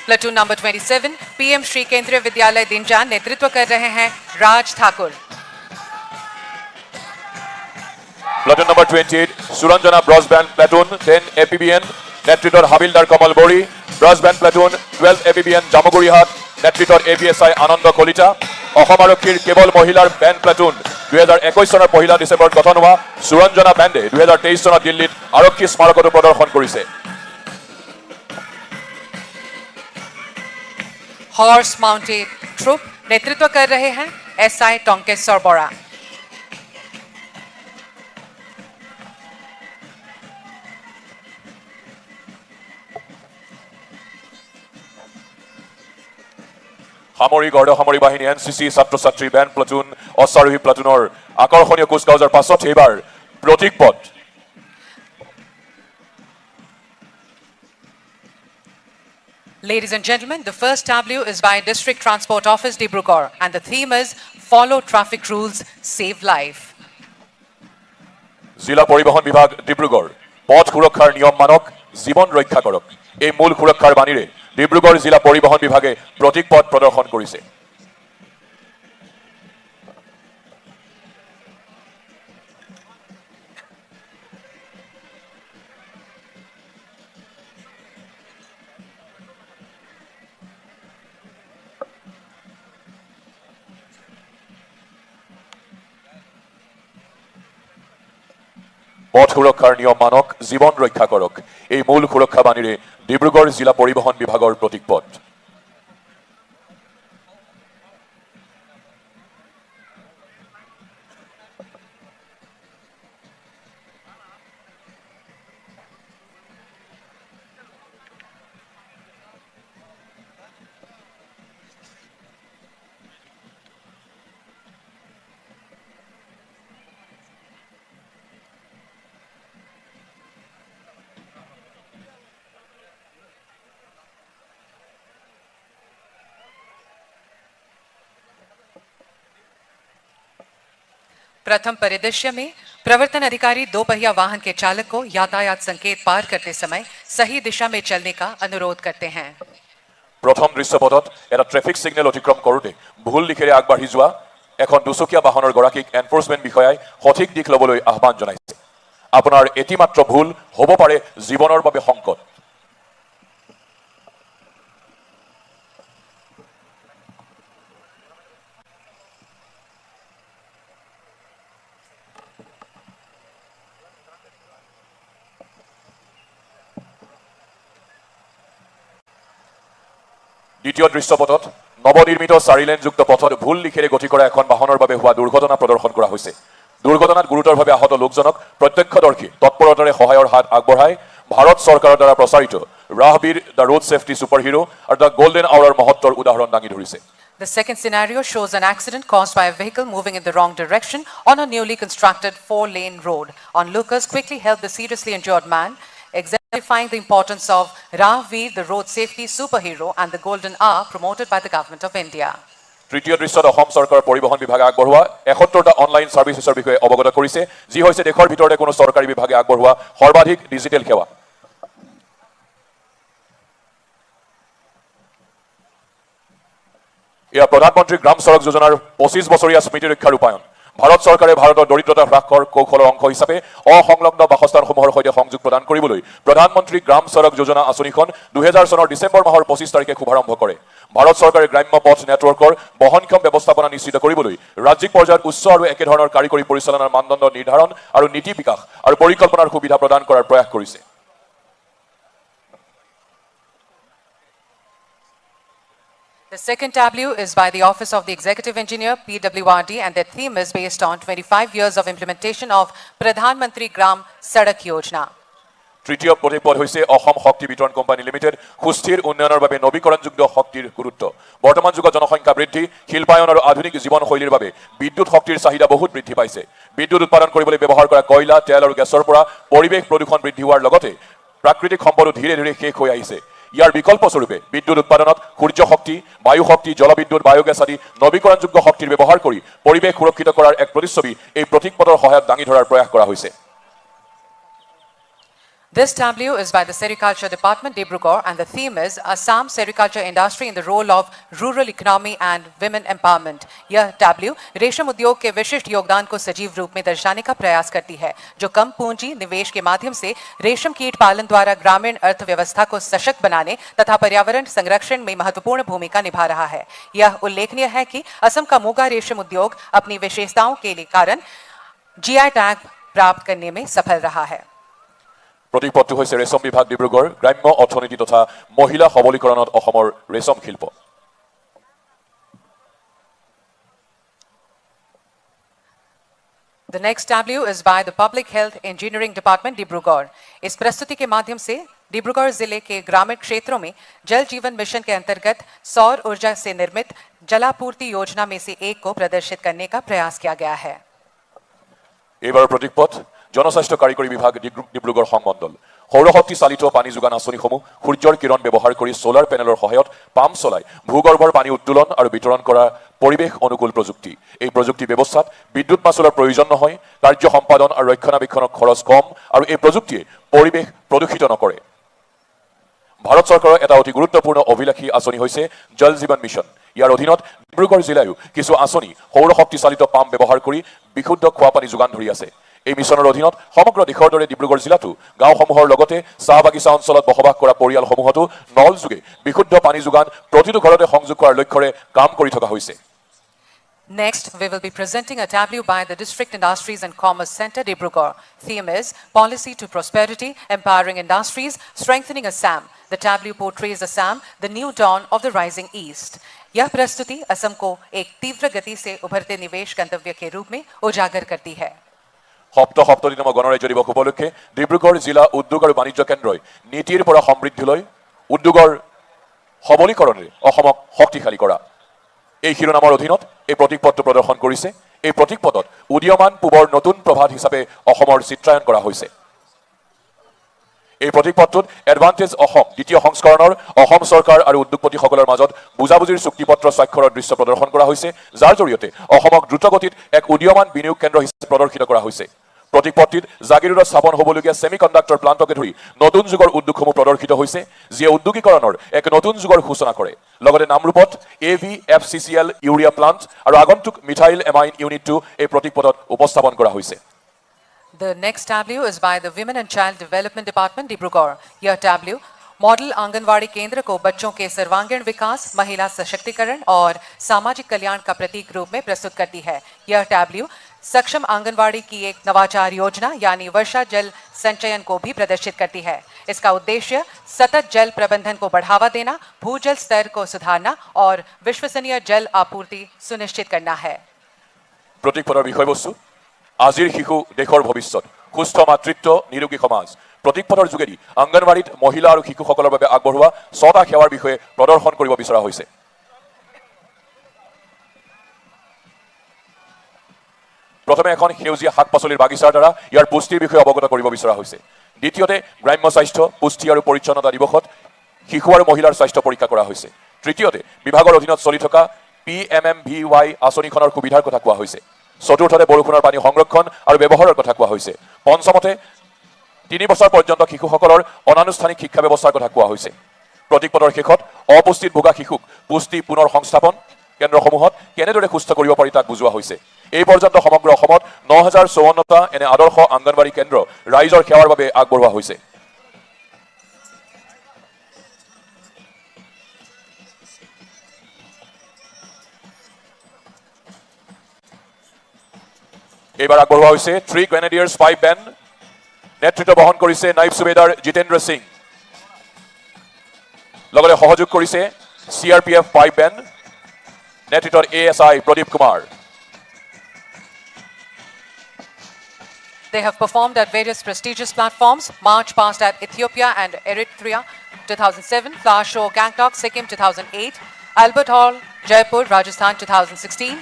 Platoon number 27, PM Shri Kendriya Vidyalaya Dinjan नेतृत्व कर रहे हैं Raj Thakur. Platoon number 28, Suranjana Brass Band Platoon 10 APBN, নেতৃত্বত হাবিলদার কমল বড়ি. Brass Band Platoon 12 APBN Jamugurihat, নেতৃত্বত APSI আনন্দ কলিতা. অসম আৰক্ষীৰ কেৱল মহিলাৰ বেণ্ড প্লাটুন 2021 চনৰ 1 ডিচেম্বৰত গঠন হোৱা সুৰঞ্জনা বেণ্ডে 2023 চনত দিল্লীত আৰক্ষী স্মাৰকতো প্ৰদৰ্শন কৰিছে. Horse mounted troop नेतृत्व कर रहे हैं SI टोंकेश्वर बोरा. সামৰিক অৰ্ধসামৰিক বাহিনী NCC ছাত্ৰ ছাত্ৰী বেণ্ড প্লাটুন অশ্বাৰোহী প্লাটুনৰ আকৰ্ষণীয় কুচকাউজৰ পাছত এইবাৰ প্ৰতীক পথ. Ladies and gentlemen, the first tableau is by District Transport Office Dibrugarh and the theme is Follow Traffic Rules, Save Life. জিলা পৰিবহণ বিভাগ ডিব্ৰুগড় পথ সুৰক্ষাৰ নিয়ম মানক জীৱন ৰক্ষা কৰক এই মূল সুৰক্ষাৰ বাণীৰে ডিব্ৰুগড় জিলা পৰিবহণ বিভাগে প্ৰতীক পথ প্ৰদৰ্শন কৰিছে. পথ সুৰক্ষাৰ নিয়ম মানক জীৱন ৰক্ষা কৰক এই মূল সুৰক্ষা বাণীৰে ডিব্ৰুগড় জিলা পৰিবহণ বিভাগৰ প্ৰতীক পথ. प्रथम परिदृश्य में प्रवर्तन अधिकारी दो पहिया वाहन के चालक को यातायात संकेत पार करते समय सही दिशा में चलने का अनुरोध करते हैं. প্ৰথম দৃশ্যপটত এটা ট্ৰেফিক সিগনেল অতিক্ৰম কৰোঁতে ভুল দিশেৰে আগবাঢ়ি যোৱা এখন দুচকীয়া বাহনৰ গৰাকীক এনফোৰ্সমেণ্ট বিষয়াই সঠিক দিশ ল'বলৈ আহ্বান জনাইছে. আপোনাৰ এটিমাত্ৰ ভুল হ'ব পাৰে জীৱনৰ বাবে সংকট. দ্বিতীয় দৃশ্যপটত নৱনিৰ্মিত 4 লেনযুক্ত পথত ভুল দিশেৰে গতি কৰা এখন বাহনৰ বাবে হোৱা দুৰ্ঘটনা প্ৰদৰ্শন কৰা হৈছে. দুৰ্ঘটনাত গুৰুতৰভাৱে আহত লোকজনক প্ৰত্যক্ষদৰ্শী তৎপৰতাৰে সহায়ৰ হাত আগবঢ়াই ভাৰত চৰকাৰৰ দ্বাৰা প্ৰচাৰিত ৰাহবীৰ the road safety super hero আৰু দ্য গোল্ডেন আৱাৰৰ মহত্বৰ উদাহৰণ দাঙি ধৰিছে. The second scenario shows an accident caused by a vehicle moving in the wrong direction on a newly constructed 4-lane road. Onlookers quickly helped the seriously injured man, exemplifying the importance of Rahveer, the road safety superhero, and the Golden Hour promoted by the Government of India. তৃতীয় দৃশ্যত অসম চৰকাৰৰ পৰিবহণ বিভাগে আগবঢ়োৱা 71টা online ছাৰ্ভিচেছৰ বিষয়ে অৱগত কৰিছে, যি হৈছে দেশৰ ভিতৰতে কোনো চৰকাৰী বিভাগে আগবঢ়োৱা সৰ্বাধিক ডিজিটেল সেৱা. এয়া প্ৰধানমন্ত্ৰী গ্ৰাম সড়ক যোজনাৰ 25 বছৰীয়া স্মৃতি ৰক্ষাৰ ৰূপায়ণ. ভাৰত চৰকাৰে ভাৰতৰ দৰিদ্ৰতা হ্ৰাসৰ কৌশলৰ অংশ হিচাপে অসংলগ্ন বাসস্থানসমূহৰ সৈতে সংযোগ প্ৰদান কৰিবলৈ প্ৰধানমন্ত্ৰী গ্ৰাম সড়ক যোজনা আঁচনিখন 2000 চনৰ ডিচেম্বৰ মাহৰ 25 তাৰিখে শুভাৰম্ভ কৰে. ভাৰত চৰকাৰে গ্ৰাম্য পথ নেটৱৰ্কৰ বহনক্ষম ব্যৱস্থাপনা নিশ্চিত কৰিবলৈ ৰাজ্যিক পৰ্যায়ত উচ্চ আৰু একেধৰণৰ কাৰিকৰী পৰিচালনাৰ মানদণ্ড নিৰ্ধাৰণ আৰু নীতি বিকাশ আৰু পৰিকল্পনাৰ সুবিধা প্ৰদান কৰাৰ প্ৰয়াস কৰিছে. The second tableau is by the Office of the Executive Engineer, PWRD, and their theme is based on 25 years of implementation of Pradhan Mantri Gram Sadak Yojana. তৃতীয় প্ৰতিপদ হৈছে অসম শক্তি বিতৰণ কোম্পানী লিমিটেড সুস্থিৰ উন্নয়নৰ বাবে নৱীকৰণযোগ্য শক্তিৰ গুৰুত্ব. বৰ্তমান যুগত জনসংখ্যা বৃদ্ধি, শিল্পায়ন আৰু আধুনিক জীৱনশৈলীৰ বাবে বিদ্যুৎ শক্তিৰ চাহিদা বহুত বৃদ্ধি পাইছে. বিদ্যুৎ উৎপাদন কৰিবলৈ ব্যৱহাৰ কৰা কয়লা, তেল আৰু গেছৰ পৰা পৰিৱেশ প্ৰদূষণ বৃদ্ধি হোৱাৰ লগতে প্ৰাকৃতিক সম্পদো ধীৰে ধীৰে শেষ হৈ আহিছে. ইয়াৰ বিকল্প স্বৰূপে বিদ্যুৎ উৎপাদনত সূৰ্য শক্তি, বায়ু শক্তি, জলবিদ্যুৎ, বায়োগেছ আদি নৱীকৰণযোগ্য শক্তিৰ ব্যৱহাৰ কৰি পৰিৱেশ সুৰক্ষিত কৰাৰ এক প্ৰতিচ্ছবি এই প্ৰতীকপটৰ সহায়ত দাঙি ধৰাৰ প্ৰয়াস কৰা হৈছে. This tableau is by the Sericulture Department, Dibrugarh, and the theme is Assam Sericulture Industry in the Role of Rural Economy and Women Empowerment. यह tableau रेशम उद्योग के विशिष्ट योगदान को सजीव रूप में दर्शाने का प्रयास करती है, जो कम पूंजी निवेश के माध्यम से रेशम कीट पालन द्वारा ग्रामीण अर्थव्यवस्था को सशक्त बनाने तथा पर्यावरण संरक्षण में महत्वपूर्ण भूमिका निभा रहा है। यह उल्लेखनीय है कि असम का मोगा रेशम उद्योग अपनी विशेषताओं के कारण GI टैग प्राप्त करने में सफल रहा है। প্ৰতীকপটটো হৈছে ৰেশম বিভাগ ডিব্ৰুগড় গ্ৰাম্য অৰ্থনীতি তথা মহিলা সবলীকৰণত অসমৰ ৰেশম শিল্প। The next tableau is by the Public Health Engineering Department, Dibrugarh. इस प्रस्तुति के माध्यम से डिब्रूगढ़ जिले के ग्रामीण क्षेत्रों में जल जीवन मिशन के अंतर्गत सौर ऊर्जा से निर्मित जलापूर्ति योजना में से एक को प्रदर्शित करने का प्रयास किया गया है। এইবাৰৰ প্ৰতীকপট জনস্বাস্থ্য কাৰিকৰী বিভাগ ডিব্ৰুগড় সংমণ্ডল সৌৰশক্তি চালিত পানী যোগান আঁচনিসমূহ সূৰ্যৰ কিৰণ ব্যৱহাৰ কৰি সোলাৰ পেনেলৰ সহায়ত পাম্প চলাই ভূগৰ্ভৰ পানী উত্তোলন আৰু বিতৰণ কৰা পৰিৱেশ অনুকূল প্ৰযুক্তি। এই প্ৰযুক্তি ব্যৱস্থাত বিদ্যুৎ মাচুলৰ প্ৰয়োজন নহয়, কাৰ্য সম্পাদন আৰু ৰক্ষণাবেক্ষণৰ খৰচ কম আৰু এই প্ৰযুক্তিয়ে পৰিৱেশ প্ৰদূষিত নকৰে। ভাৰত চৰকাৰৰ এটা অতি গুৰুত্বপূৰ্ণ অভিলাষী আঁচনি হৈছে জল জীৱন মিছন। ইয়াৰ অধীনত ডিব্ৰুগড় জিলায়ো কিছু আঁচনি সৌৰশক্তি চালিত পাম্প ব্যৱহাৰ কৰি বিশুদ্ধ খোৱা পানী যোগান ধৰি আছে। এই মিছনৰ অধীনত সমগ্ৰ দেশৰ দৰে ডিব্ৰুগড় জিলাতো গাঁওসমূহৰ লগতে চাহ বাগিচা অঞ্চলত বসবাস কৰা পৰিয়ালসমূহতো নল যোগে বিশুদ্ধ পানী যোগান প্ৰতিটো ঘৰতে সংযোগ কৰাৰ লক্ষ্যৰে কাম কৰি থকা হৈছে। Next, we will be presenting a tableau by the District Industries and Commerce Center, Dibrugarh. Theme is Policy to Prosperity, Empowering Industries, Strengthening Assam. The tableau portrays Assam, the new dawn of the rising east. यह प्रस्तुति असम को एक तीव्र गति से उभरते निवेश गंतव्य के रूप में उजागर करती है। সপ্তদিনম গণৰাজ্য দিৱস উপলক্ষে ডিব্ৰুগড় জিলা উদ্যোগ আৰু বাণিজ্য কেন্দ্ৰই নীতিৰ পৰা সমৃদ্ধিলৈ উদ্যোগৰ সবলীকৰণেৰে অসমক শক্তিশালী কৰা এই শিৰোনামৰ অধীনত এই প্ৰতীকপটটো প্ৰদৰ্শন কৰিছে। এই প্ৰতীকপটত উদীয়মান পূবৰ নতুন প্ৰভাত হিচাপে অসমৰ চিত্ৰায়ন কৰা হৈছে। এই প্ৰতীকপটটোত এডভান্টেজ অসম দ্বিতীয় সংস্কৰণৰ অসম চৰকাৰ আৰু উদ্যোগপতিসকলৰ মাজত বুজাবুজিৰ চুক্তিপত্ৰ স্বাক্ষৰৰ দৃশ্য প্ৰদৰ্শন কৰা হৈছে, যাৰ জৰিয়তে অসমক দ্ৰুতগতিত এক উদীয়মান বিনিয়োগ কেন্দ্ৰ হিচাপে প্ৰদৰ্শিত কৰা হৈছে। প্ৰতীকপটটিত জাগিৰোডত স্থাপন হ'বলগীয়া ছেমি কণ্ডাক্টৰ প্লাণ্টকে ধৰি নতুন যুগৰ উদ্যোগসমূহ প্ৰদৰ্শিত হৈছে, যিয়ে উদ্যোগীকৰণৰ এক নতুন যুগৰ সূচনা কৰে। লগতে নামৰূপত AVFCCL ইউৰিয়া প্লাণ্ট আৰু আগন্তুক মিথাইল এমাইন ইউনিটটো এই প্ৰতীকপটত উপস্থাপন কৰা হৈছে। The next tableau is by the Women and Child Development Department, Dibrugarh. यह tableau मॉडल आंगनवाड़ी केंद्र को बच्चों के सर्वांगीण विकास, महिला सशक्तिकरण और सामाजिक कल्याण का प्रतीक रूप में प्रस्तुत करती है। यह tableau सक्षम आंगनवाड़ी की एक नवाचार योजना यानी वर्षा जल संचयन को भी प्रदर्शित करती है। इसका उद्देश्य सतत जल प्रबंधन को बढ़ावा देना, भूजल स्तर को सुधारना और विश्वसनीय जल आपूर्ति सुनिश्चित करना है। প্ৰতীকপটৰ বিষয়বস্তু আজিৰ শিশু দেশৰ ভৱিষ্যত, সুস্থ মাতৃত্ব, নিৰোগী সমাজ। প্ৰতীকপটৰ যোগেদি অংগনৱাড়ীত মহিলা আৰু শিশুসকলৰ বাবে আগবঢ়োৱা 6টা সেৱাৰ বিষয়ে প্ৰদৰ্শন কৰিব বিচৰা হৈছে। প্ৰথমে এখন সেউজীয়া শাক পাচলিৰ বাগিচাৰ দ্বাৰা ইয়াৰ পুষ্টিৰ বিষয়ে অৱগত কৰিব বিচৰা হৈছে। দ্বিতীয়তে গ্ৰাম্য স্বাস্থ্য, পুষ্টি আৰু পৰিচ্ছন্নতা দিৱসত শিশু আৰু মহিলাৰ স্বাস্থ্য পৰীক্ষা কৰা হৈছে। তৃতীয়তে বিভাগৰ অধীনত চলি থকা PMMVY আঁচনিখনৰ সুবিধাৰ কথা কোৱা হৈছে। চতুৰ্থতে বৰষুণৰ পানী সংৰক্ষণ আৰু ব্যৱহাৰৰ কথা কোৱা হৈছে। পঞ্চমতে 3 বছৰ পৰ্যন্ত শিশুসকলৰ অনানুষ্ঠানিক শিক্ষা ব্যৱস্থাৰ কথা কোৱা হৈছে। প্ৰতীকপটৰ শেষত অপুষ্টিত ভোগা শিশুক পুষ্টি পুনৰ সংস্থাপন কেন্দ্ৰসমূহত কেনেদৰে সুস্থ কৰিব পাৰি তাক বুজোৱা হৈছে। এই পৰ্যন্ত সমগ্ৰ অসমত 9054টা এনে আদৰ্শ অংগনৱাড়ী কেন্দ্ৰ ৰাইজৰ সেৱাৰ বাবে আগবঢ়োৱা হৈছে। এইবাৰ আগবঢ়োৱা হৈছে 3 গ্ৰেনেডিয়াৰ্ছ 5 বেণ্ড। নেতৃত্ব বহন কৰিছে নাইব সুবেদাৰ জিতেন্দ্ৰ সিং। লগতে সহযোগ কৰিছে CRPF 5 বেণ্ড, নেতৃত্বত ASI Pradip Kumar. They have performed at various prestigious platforms: March Past at Ethiopia and Eritrea 2007, Flower Show Gangtok, Sikkim 2008, Albert Hall, Jaipur, Rajasthan 2016,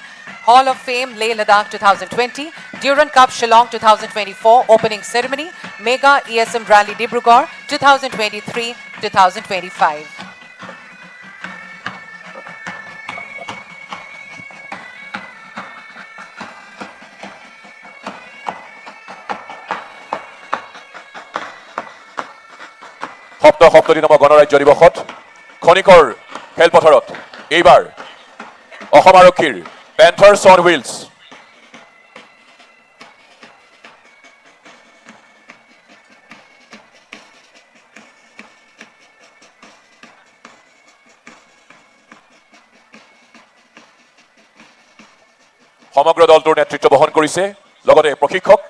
Hall of Fame, Leh Ladakh 2020, Durand Cup, Shillong 2024, Opening Ceremony, Mega ESM Rally Dibrugarh 2023-2025. সপ্তদিনম গণৰাজ্য দিৱসত খনিকৰ খেলপথাৰত এইবাৰ অসম আৰক্ষীৰ Panthers on wheels সমগ্ৰ দলটোৰ নেতৃত্ব বহন কৰিছে লগতে প্ৰশিক্ষক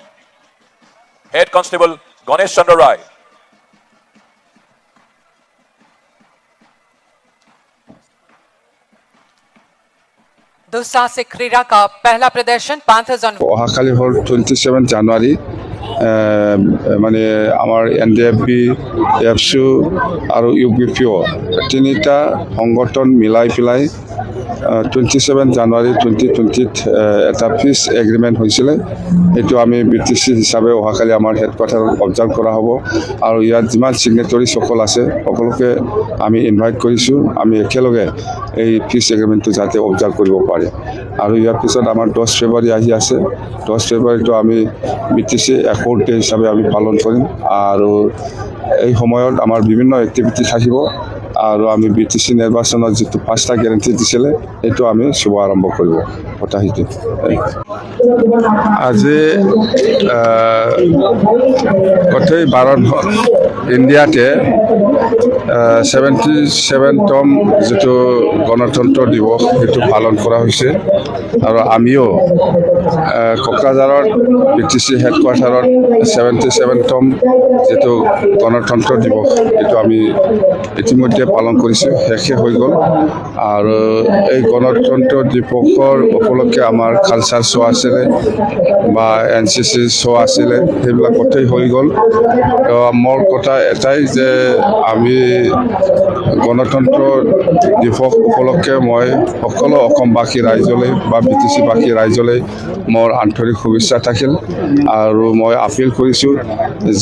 হেড কনষ্টেবল গণেশ চন্দ্ৰ ৰায় दुस्साहसिक क्रीड़ा का पहला प्रदर्शन पैंथर्स ऑन অহাকালি হ'ল 27 জানুৱাৰী মানে আমাৰ NDFB এফচু আৰু UPPO তিনিটা সংগঠন মিলাই পেলাই 27 জানুৱাৰী 2020 এটা পিচ এগ্ৰিমেণ্ট হৈছিলে এইটো আমি BTC হিচাপে অহাকালি আমাৰ হেডকোৱাৰ্টাৰত অবজাৰ্ভ কৰা হ'ব আৰু ইয়াত যিমান চিগনেটৰী সকল আছে সকলোকে আমি ইনভাইট কৰিছোঁ আমি একেলগে এই পিচ এগ্ৰিমেণ্টটো যাতে অবজাৰ্ভ কৰিব পাৰে আৰু ইয়াৰ পিছত আমাৰ 10 ফেব্ৰুৱাৰী আহি আছে 10 ফেব্ৰুৱাৰীটো আমি BTC একৰ্ড ডে হিচাপে আমি পালন কৰিম আৰু এই সময়ত আমাৰ বিভিন্ন এক্টিভিটি থাকিব আৰু আমি BTC নিৰ্বাচনৰ যিটো 5টা গ্যাৰান্টি দিছিলে এইটো আমি শুভ আৰম্ভ কৰিব পতাহিতে আজি গোটেই ভাৰত ইণ্ডিয়াতে 77তম যিটো গণতন্ত্ৰ দিৱস সেইটো পালন কৰা হৈছে আৰু আমিও কোকৰাঝাৰত BTC হেডকোৱাৰ্টাৰত 77তম যিটো গণতন্ত্ৰ দিৱস এইটো আমি ইতিমধ্যে পালন কৰিছোঁ শেষে হৈ গ'ল আৰু এই গণতন্ত্ৰ দিৱসৰ উপলক্ষে আমাৰ কালচাৰ শ্ব' আছিলে বা NCC শ্ব' আছিলে সেইবিলাক গোটেই হৈ গ'ল মোৰ কথা এটাই যে আমি গণতন্ত্ৰ দিৱস উপলক্ষে মই সকলো অসমবাসী ৰাইজলৈ বা BTCবাসী ৰাইজলৈ মোৰ আন্তৰিক শুভেচ্ছা থাকিল আৰু মই আপিল কৰিছোঁ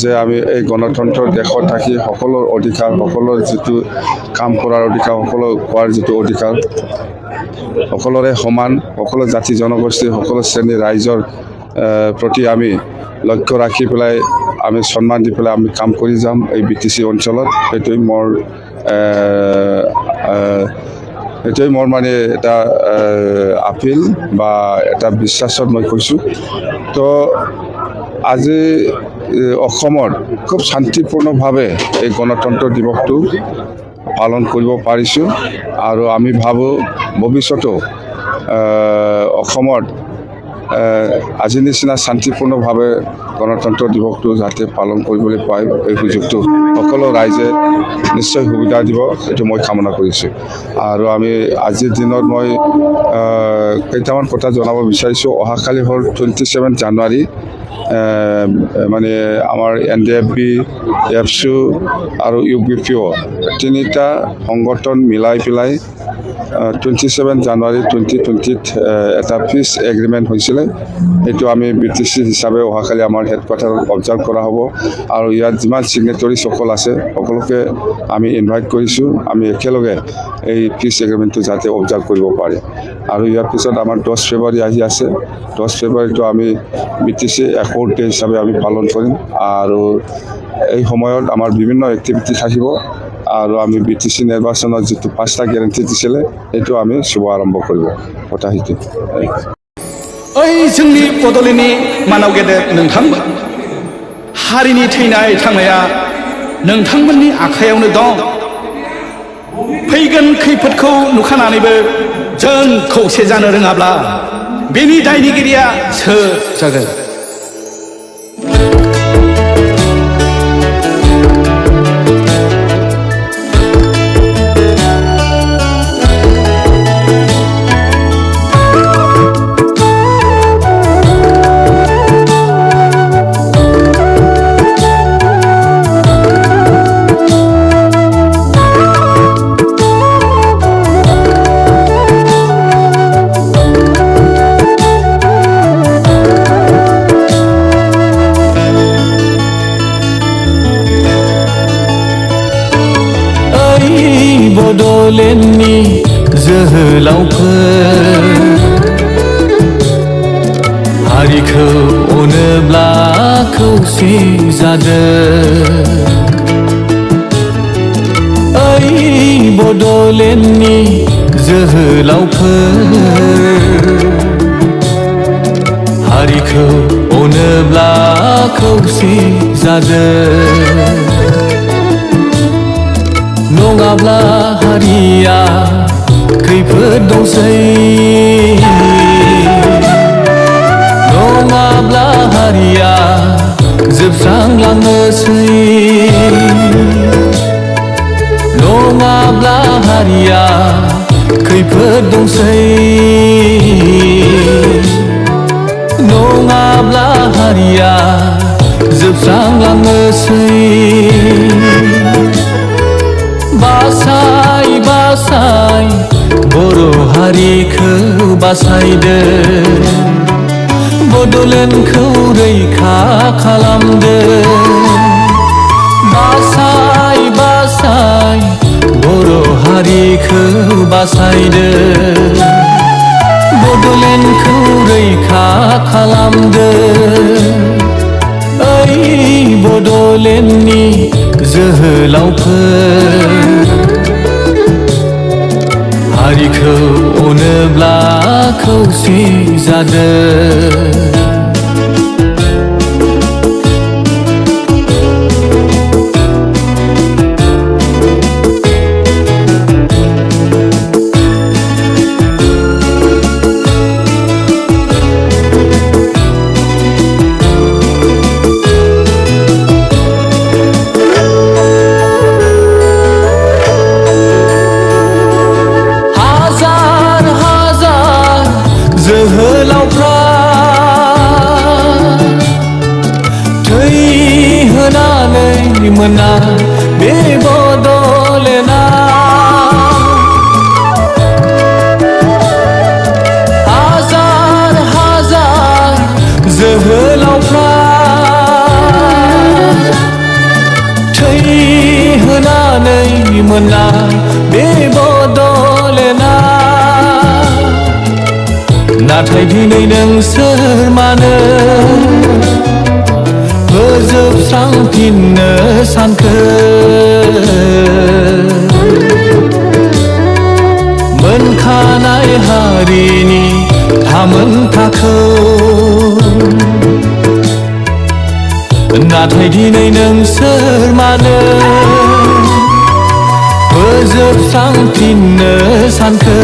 যে আমি এই গণতন্ত্ৰ দেশত থাকি সকলোৰ অধিকাৰ সকলোৰ যিটো কাম কৰাৰ অধিকাৰ সকলো কোৱাৰ যিটো অধিকাৰ সকলোৰে সমান সকলো জাতি জনগোষ্ঠী সকলো শ্ৰেণীৰ ৰাইজৰ প্ৰতি আমি লক্ষ্য ৰাখি পেলাই আমি সন্মান দি পেলাই আমি কাম কৰি যাম এই BTC অঞ্চলত এইটোৱে মোৰ মানে এটা আপিল বা এটা বিশ্বাসত মই কৈছোঁ তো আজি অসমত খুব শান্তিপূৰ্ণভাৱে এই গণতন্ত্ৰ দিৱসটো পালন কৰিব পাৰিছোঁ আৰু আমি ভাবোঁ ভৱিষ্যতেও অসমত আজি নিচিনা শান্তিপূৰ্ণভাৱে গণতন্ত্ৰ দিৱসটো যাতে পালন কৰিবলৈ পায় এই সুযোগটো সকলো ৰাইজে নিশ্চয় সুবিধা দিব এইটো মই কামনা কৰিছোঁ আৰু আমি আজিৰ দিনত মই কেইটামান কথা জনাব বিচাৰিছোঁ অহাকালি হ'ল 27 জানুৱাৰী মানে আমাৰ NDFB এফচু আৰু UPPO তিনিটা সংগঠন মিলাই পেলাই 27 জানুৱাৰী 2020 এটা পিচ এগ্ৰিমেণ্ট হৈছিলে এইটো আমি BTC হিচাপে অহাকালি আমাৰ হেডকোৱাৰ্টাৰত অবজাৰ্ভ কৰা হ'ব আৰু ইয়াত যিমান চিগনেটৰী সকল আছে সকলোকে আমি ইনভাইট কৰিছোঁ আমি একেলগে এই পিচ এগ্ৰিমেণ্টটো যাতে অবজাৰ্ভ কৰিব পাৰে আৰু ইয়াৰ পিছত আমাৰ 10 ফেব্ৰুৱাৰী আহি আছে 10 ফেব্ৰুৱাৰীটো আমি BTC একৰ্ড ডে হিচাপে আমি পালন কৰিম আৰু এই সময়ত আমাৰ বিভিন্ন এক্টিভিটি থাকিব আৰু আমি BTC নিৰ্বাচনৰ যিটো 5টা গ্যাৰান্টি দিছিলে এইটো আমি শুভ আৰম্ভ কৰিব পতাহিতে ओइ जोंनि बड'लेण्डनि मानाव गेदेर नोंथांमोन हारिनि थैनाय थांनाया नोंथांमोननि आखायावनो दं फैगोन खैफोदखौ नुखानानैबो जों खौसे जानो रोङाब्ला बेनि दायनिगिरिया सोर जागोन बड'लेण्डनि जोहोलावफोर हारिखौ अनोब्ला खौसे जादों बड'लेण्डनि जोहोलावफोर हारिखौ अनोब्ला खौसे जादों नङाब्ला हारिया खैफोद दंसै नङाब्ला हारिया जोबस्रांलांनोसै नङाब्ला हारिया खैफोद दंसै नङाब्ला हारिया जोबस्रांलांनोसै बासाय बासाय बर' हारिखौ बासायदो बड'लेण्डखौ रैखा खालामदो बासाय बासाय बर' हारिखौ बासायदो बड'लेण्डखौ रैखा खालामदो ओइ बड'लेण्डनि जोहोलावफोर हारिखौ अनोब्ला खौसे जादों जोहोलावफ्रा थै होनानै मोना बे बड'लेण्डआ हाजार हाजार जोहोलावफ्रा थै होनानै मोना बे बड'लेण्डआ नाथाय दिनै नोंसोर मानो फोजोबस्रांफिननो सानखो मोनखानाय हारिनि थामोनथाखौ नाथाय दिनै नोंसोर मानो फोजोबस्रांफिननो सानखो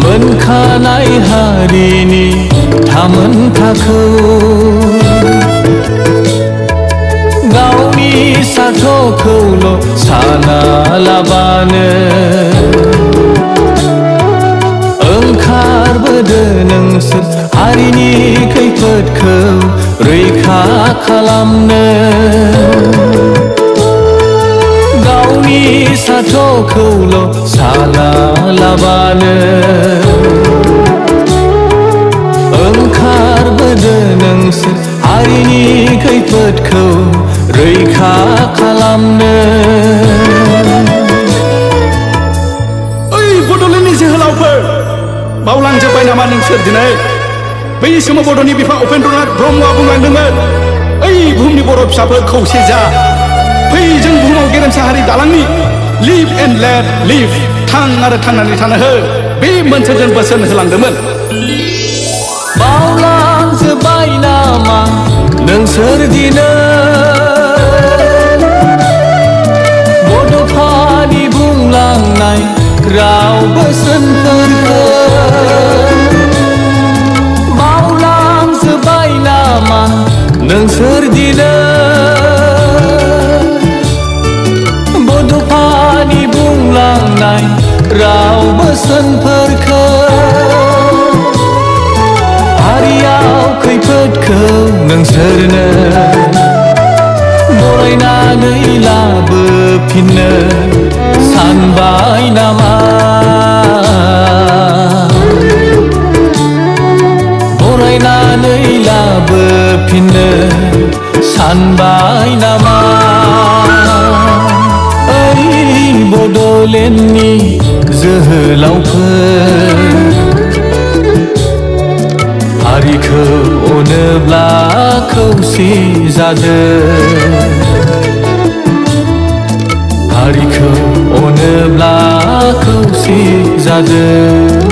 मोनखानाय हारिनि थामोनथाखौ गावनि सार्थखौल' सानालाबानो ओंखारबोदो नोंसोर हारिनि खैफोदखौ रैखा खालामनो गावनि सार्थखौल' सानालाबानो ओंखारबोदो नोंसोर हारिनि खैफोदखौ रैखा खालामनो ओइ बड'लेण्डनि जोहोलावफोर बावलांजोब्बाय नामा नोंसोर दिनै बै समाव बड'नि बिफा उपेन्द्रनाथ ब्रह्मआ बुंलांदोंमोन ओइ बुहुमनि बर' फिसाफोर खौसे जा फै जों बुहुमाव गेरेमसा हारि दालांनि लिभ एन्ड लेट लिभ थां आरो थांनानै थानो हो बे मोनसे बोसोन होलांदोंमोन बावलांजोब्बाय नामा नोंसोर दिनै बड'फानि बुंलांनाय राव बोसोनफोरखौ बावलांजोब्बाय नामा नोंसोर दिनै बड'फानि बुंलांनाय राव बोसोनफोरखौ हारियाव खैफोदखौ नोंसोरनो बरायनानै लाबोफिननो सानबाय नामा बरायनानै लाबोफिननो सानबाय नामा ओइ बड'लेण्डनि जोहोलावफोर हारिखौ अनोब्ला खौसे जादों सानोब्ला खौसे जादों